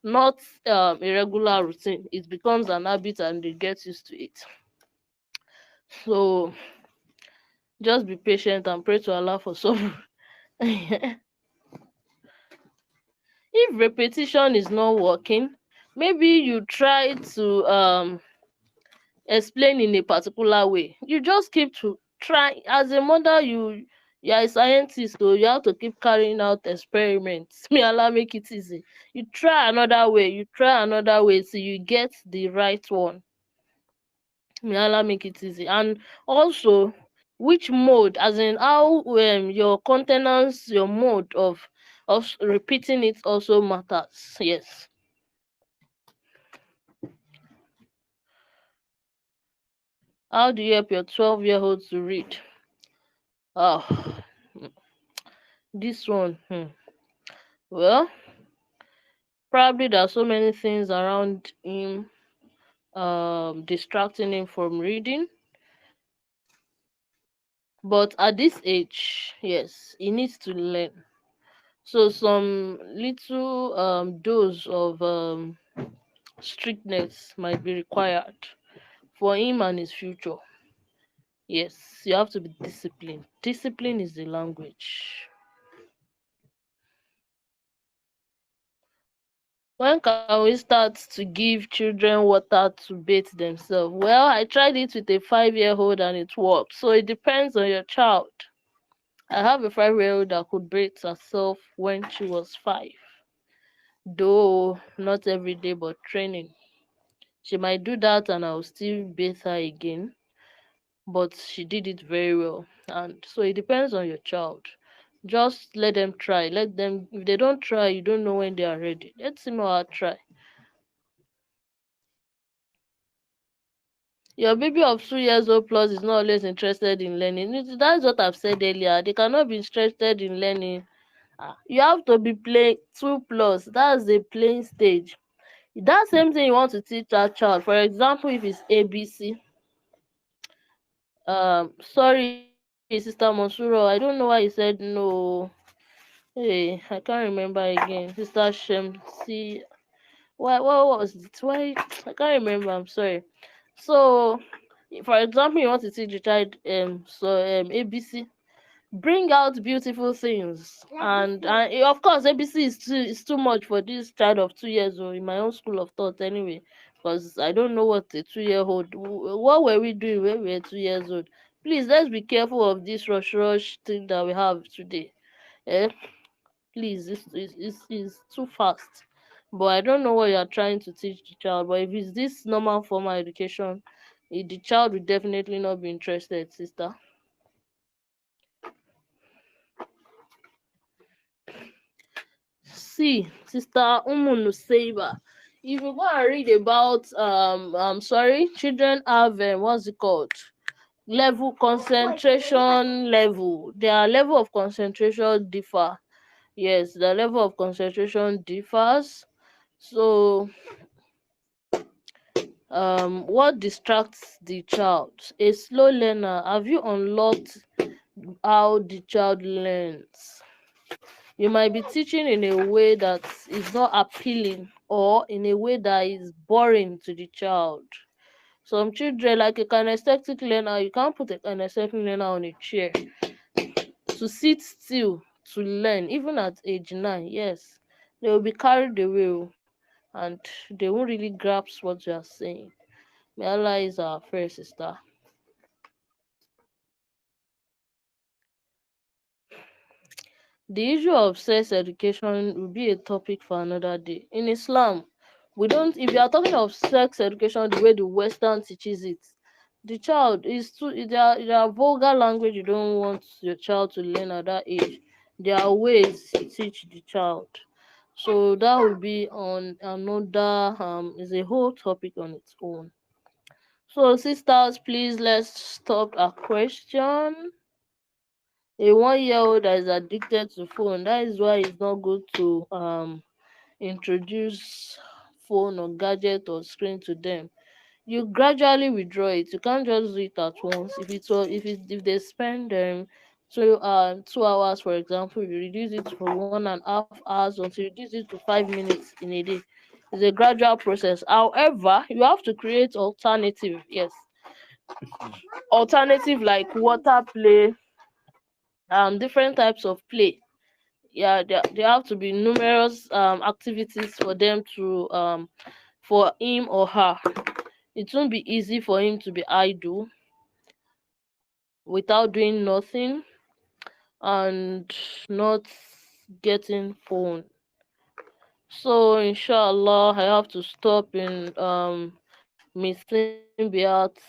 Not a regular routine. It becomes an habit and they get used to it. So Just be patient and pray to Allah for support. If repetition is not working, maybe you try to explain in a particular way. You just keep to try. As a mother, you are a scientist, so you have to keep carrying out experiments. May Allah make it easy. You try another way, you try another way till you get the right one. May Allah make it easy. And also, which mode, as in how your contenance, your mode of repeating it also matters. Yes. How do you help your 12-year-old to read? Oh, this one. Well, probably there are so many things around him distracting him from reading. But at this age, yes, he needs to learn. So some little dose of strictness might be required for him and his future. Yes, you have to be disciplined. Discipline is the language. When can we start to give children water to bathe themselves? Well, I tried it with a 5-year-old and it worked. So it depends on your child. I have a 5-year-old that could bathe herself when she was 5. Though not every day, but training. She might do that and I'll still bathe her again. But she did it very well. And so it depends on your child. Just let them try. Let them, if they don't try, you don't know when they are ready. Let them all try. Your baby of 2 years old plus is not always interested in learning. That's what I've said earlier. They cannot be interested in learning. You have to be playing 2 plus. That's the playing stage. That same thing you want to teach that child. For example, if it's ABC. Sorry, Sister Monsuro. I don't know why you said no. Hey, I can't remember again. Sister Shemsi. Why? What was it? Why? I can't remember. I'm sorry. So, for example, you want to teach the child ABC. Bring out beautiful things, and of course ABC is too much for this child of 2 years old in my own school of thought anyway, because I don't know what a 2-year-old, what were we doing when we were 2 years old. Please, let's be careful of this rush thing that we have today. eh Please, it's too fast. But I don't know what you are trying to teach the child, but if it's this normal formal education, the child will definitely not be interested, sister. See, Sister Nuseiba, if you go and read about I'm sorry, children have what's it called? Level concentration level. Their level of concentration differ. Yes, the level of concentration differs. So what distracts the child? A slow learner. Have you unlocked how the child learns? You might be teaching in a way that is not appealing or in a way that is boring to the child. Some children, like a kinesthetic learner, you can't put a kinesthetic learner on a chair to sit still to learn, even at age 9. Yes, they will be carried away and they won't really grasp what you are saying. May Allah is our first sister. The issue of sex education will be a topic for another day. In Islam, we don't, if you are talking of sex education the way the Western teaches it, the child is too, there are vulgar language you don't want your child to learn at that age. There are ways to teach the child. So that will be on another is a whole topic on its own. So sisters, please let's stop a question. A 1-year old that is addicted to phone, that is why it's not good to introduce phone or gadget or screen to them. You gradually withdraw it. You can't just do it at once. If they spend 2 hours, for example, you reduce it for 1.5 hours until you reduce it to 5 minutes in a day. It's a gradual process. However, you have to create alternative. Yes, alternative like water play, different types of play. Yeah, there have to be numerous activities for them to for him or her. It won't be easy for him to be idle without doing nothing and not getting phone. So inshallah I have to stop in Miss Simbiat's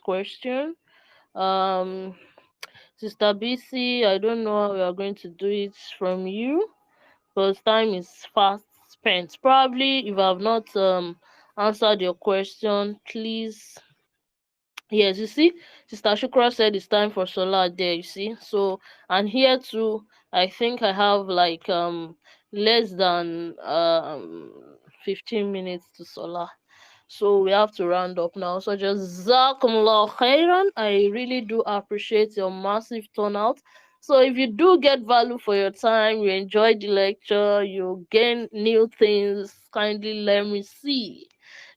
question. um Sister BC, I don't know how we are going to do it from you because time is fast spent. Probably if I have not answered your question, please. Yes, you see, Sister Shukra said it's time for solar there, you see. So, and here too, I think I have like less than 15 minutes to solar. So we have to round up now. So Jazakumullah khairan. I really do appreciate your massive turnout. So if you do get value for your time, you enjoy the lecture, you gain new things, kindly let me see.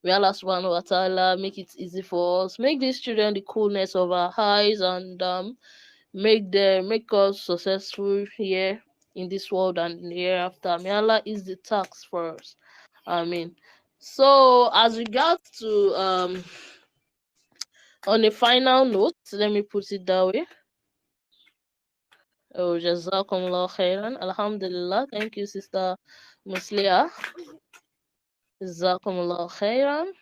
May Allah subhanahu wa ta'ala make it easy for us. Make these children the coolness of our eyes and make us successful here in this world and in the hereafter. May Allah ease the tax for us. Amen. So as regards to on a final note, let me put it that way. Oh, Jazakumullah khairan. Alhamdulillah. Thank you, Sister Muslia. Jazakumullah khairan.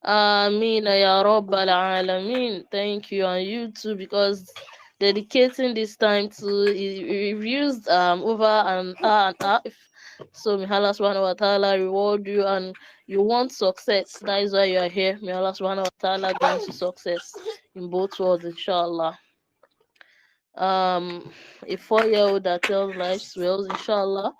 Ameen ya Rabbal Alameen. Thank you, and you too, because dedicating this time to we've used over an hour and a half. So may Allah subhanahu wa ta'ala reward you, and you want success. That is why you are here. May Allah subhanahu wa ta'ala grant you success in both worlds, inshallah. A 4-year-old that tells life swells, inshallah.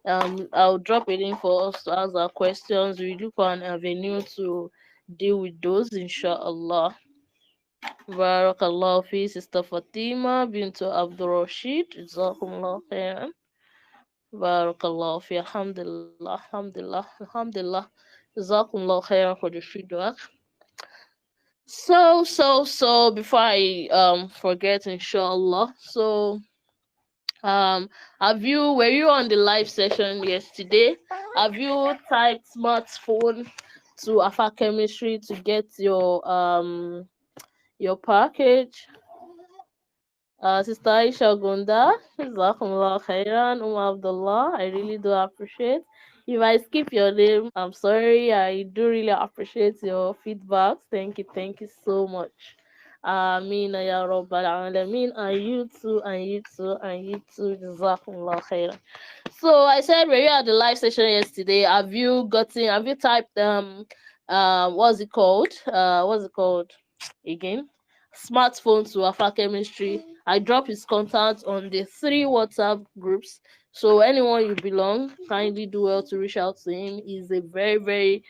I'll drop it in for us to ask our questions. We look for an avenue to deal with those, inshallah. Barakallahu fi Sister Fatima bint Abdul Rashid. Jazakumullah khairan. Barakallahu fi. Alhamdulillah. Alhamdulillah. Alhamdulillah. Jazakumullah khairan for the feedback. So before I forget, inshallah. So were you on the live session yesterday? Have you typed smartphone to Afa Chemistry to get your package? Sister Aisha Gunda, Jazakumullah khairan, Abdullah, I really do appreciate. If I skip your name, I'm sorry. I do really appreciate your feedbacks. Thank you so much. Ameen ya Rabbal Alameen, and you too, and you too, and you too. Jazakumullah khairan. So I said, were you at the live session yesterday? Have you typed what's it called? What's it called again? Smartphone to Afa Chemistry. I drop his contact on the 3 WhatsApp groups. So anyone you belong, kindly do well to reach out to him. He's a very, very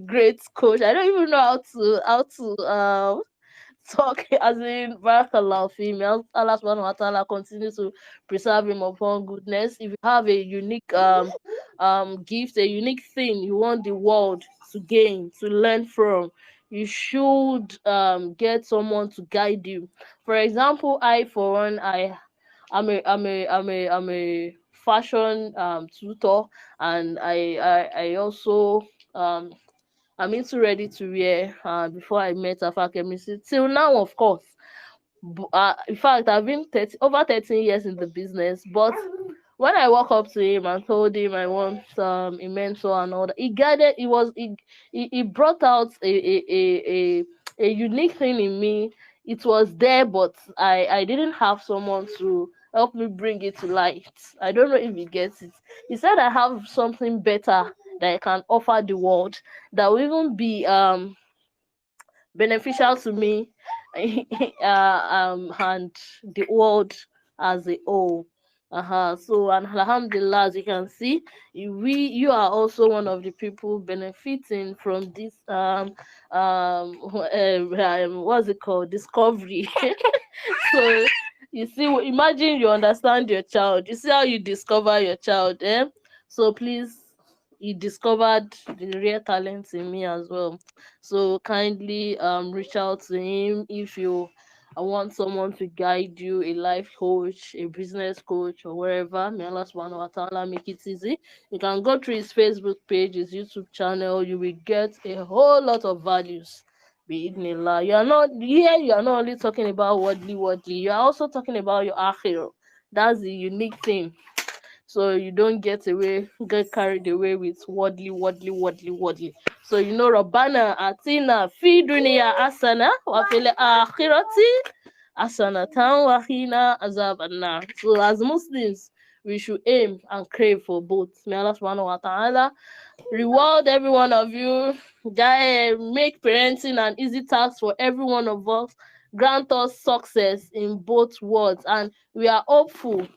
great coach. I don't even know how to talk as in barakallah female. Allah subhanahu wa ta'ala continue to preserve him upon goodness. If you have a unique gift, a unique thing you want the world to gain, to learn from, you should get someone to guide you. For example, I for one, I'm a fashion tutor, and I also I'm into ready to wear before I met Afa Chemistry. Till now, of course. In fact, I've been over 13 years in the business, but when I walk up to him and told him I want a mentor and all that, he brought out a unique thing in me. It was there, but I didn't have someone to help me bring it to light. I don't know if he gets it. He said I have something better that I can offer the world that will even be beneficial to me and the world as a whole. So, and alhamdulillah, as you can see, you are also one of the people benefiting from this what's it called, discovery. So you see, imagine you understand your child, you see how you discover your child, so please he discovered the real talent in me as well. So kindly reach out to him if you want someone to guide you, a life coach, a business coach, or wherever. May Allah subhanahu wa ta'ala make it easy. You can go through his Facebook page, his YouTube channel. You will get a whole lot of values. Bi'idhnillah. You are not only talking about worldly, you are also talking about your akhirah. That's the unique thing. So you don't get carried away with worldly. So Rabbana atina fi dunya asana wa fil akhirati asanatan wa qina azabannar. So as Muslims, we should aim and crave for both. May Allah subhanahu wa ta'ala reward every one of you. Make parenting an easy task for every one of us. Grant us success in both worlds, and we are hopeful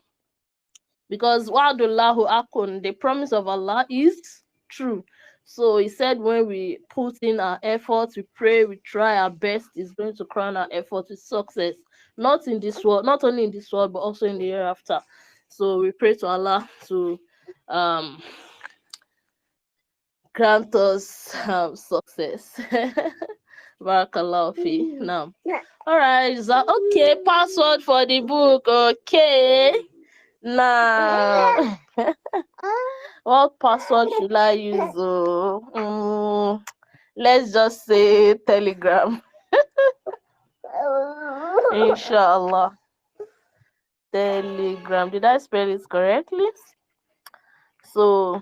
because wa'adullahu akun, the promise of Allah is true. So he said when we put in our efforts, we pray, we try our best, is going to crown our efforts with success, not in this world, not only in this world, but also in the hereafter. So we pray to Allah to um grant us success. Barakallahu fi. Now, all right, okay, password for the book. Okay, now what password should I use? Let's just say Telegram. Inshallah. Telegram. Did I spell it correctly? So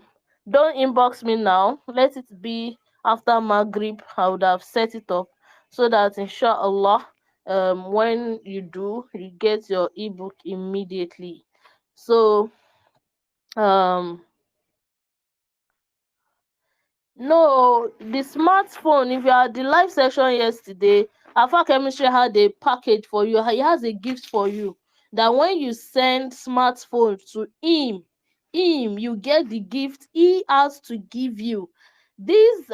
don't inbox me now. Let it be after Maghrib. I would have set it up so that inshallah, when you do, you get your ebook immediately. So no, the smartphone, if you had the live session yesterday, Alpha Chemistry had a package for you. He has a gift for you that when you send smartphone to him, you get the gift he has to give you. This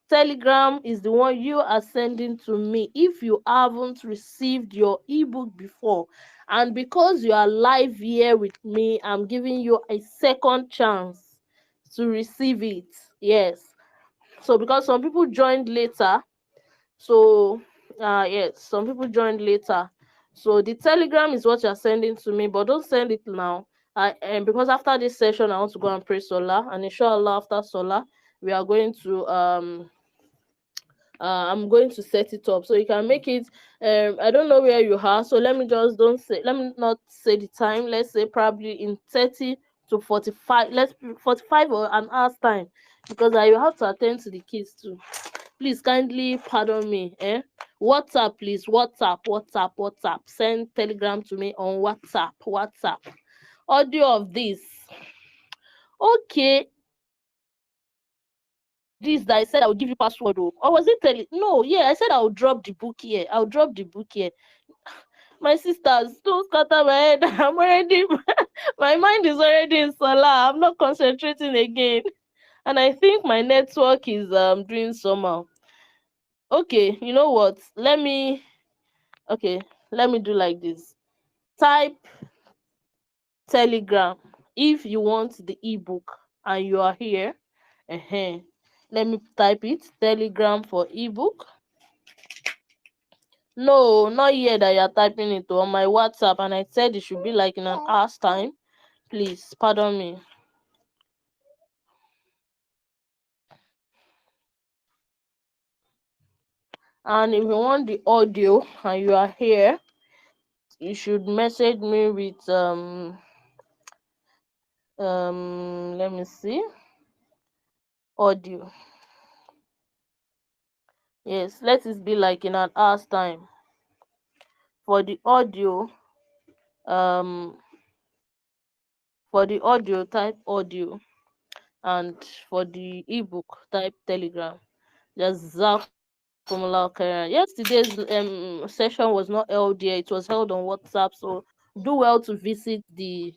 Telegram is the one you are sending to me if you haven't received your ebook before. And because you are live here with me, I'm giving you a second chance to receive it. Yes. So because some people joined later, so yes, some people joined later. So the Telegram is what you're sending to me, but don't send it now. And because after this session, I want to go and pray Salah, and inshallah after Salah, we are going to I'm going to set it up so you can make it. I don't know where you are, so let me not say the time. Let's say probably in 30 to 45, 45 or an hour's time, because I will have to attend to the kids too. Please kindly pardon me. WhatsApp, please. WhatsApp. Send Telegram to me on WhatsApp. Audio of this. Okay. This that I said I will give you password, or was it no? Yeah, I said I'll drop the book here. My sisters, don't scatter my head. I'm already my mind is already in Salah. I'm not concentrating again, and I think my network is doing somehow. Okay, you know what? Let me do like this. Type Telegram if you want the ebook and you are here. Let me type it. Telegram for ebook. No, not here that you're typing it on my WhatsApp, and I said it should be like in an hour's time. Please pardon me. And if you want the audio and you are here, you should message me with let me see, audio. Yes, let it be like in an hour's time. For the audio, type audio, and for the ebook, type Telegram. Jazakumullah khairan. Yesterday's session was not held here; it was held on WhatsApp. So do well to visit the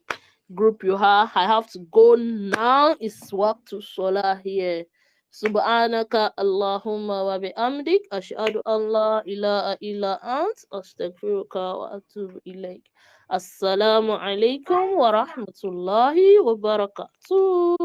group you have. I have to go now. It's work to Solar here. Subhanaka Allahumma wa bihamdik ashhadu an la ilaha illa ant astaghfiruka wa atubu ilaik. Assalamu alaikum wa rahmatullahi wa barakatuh.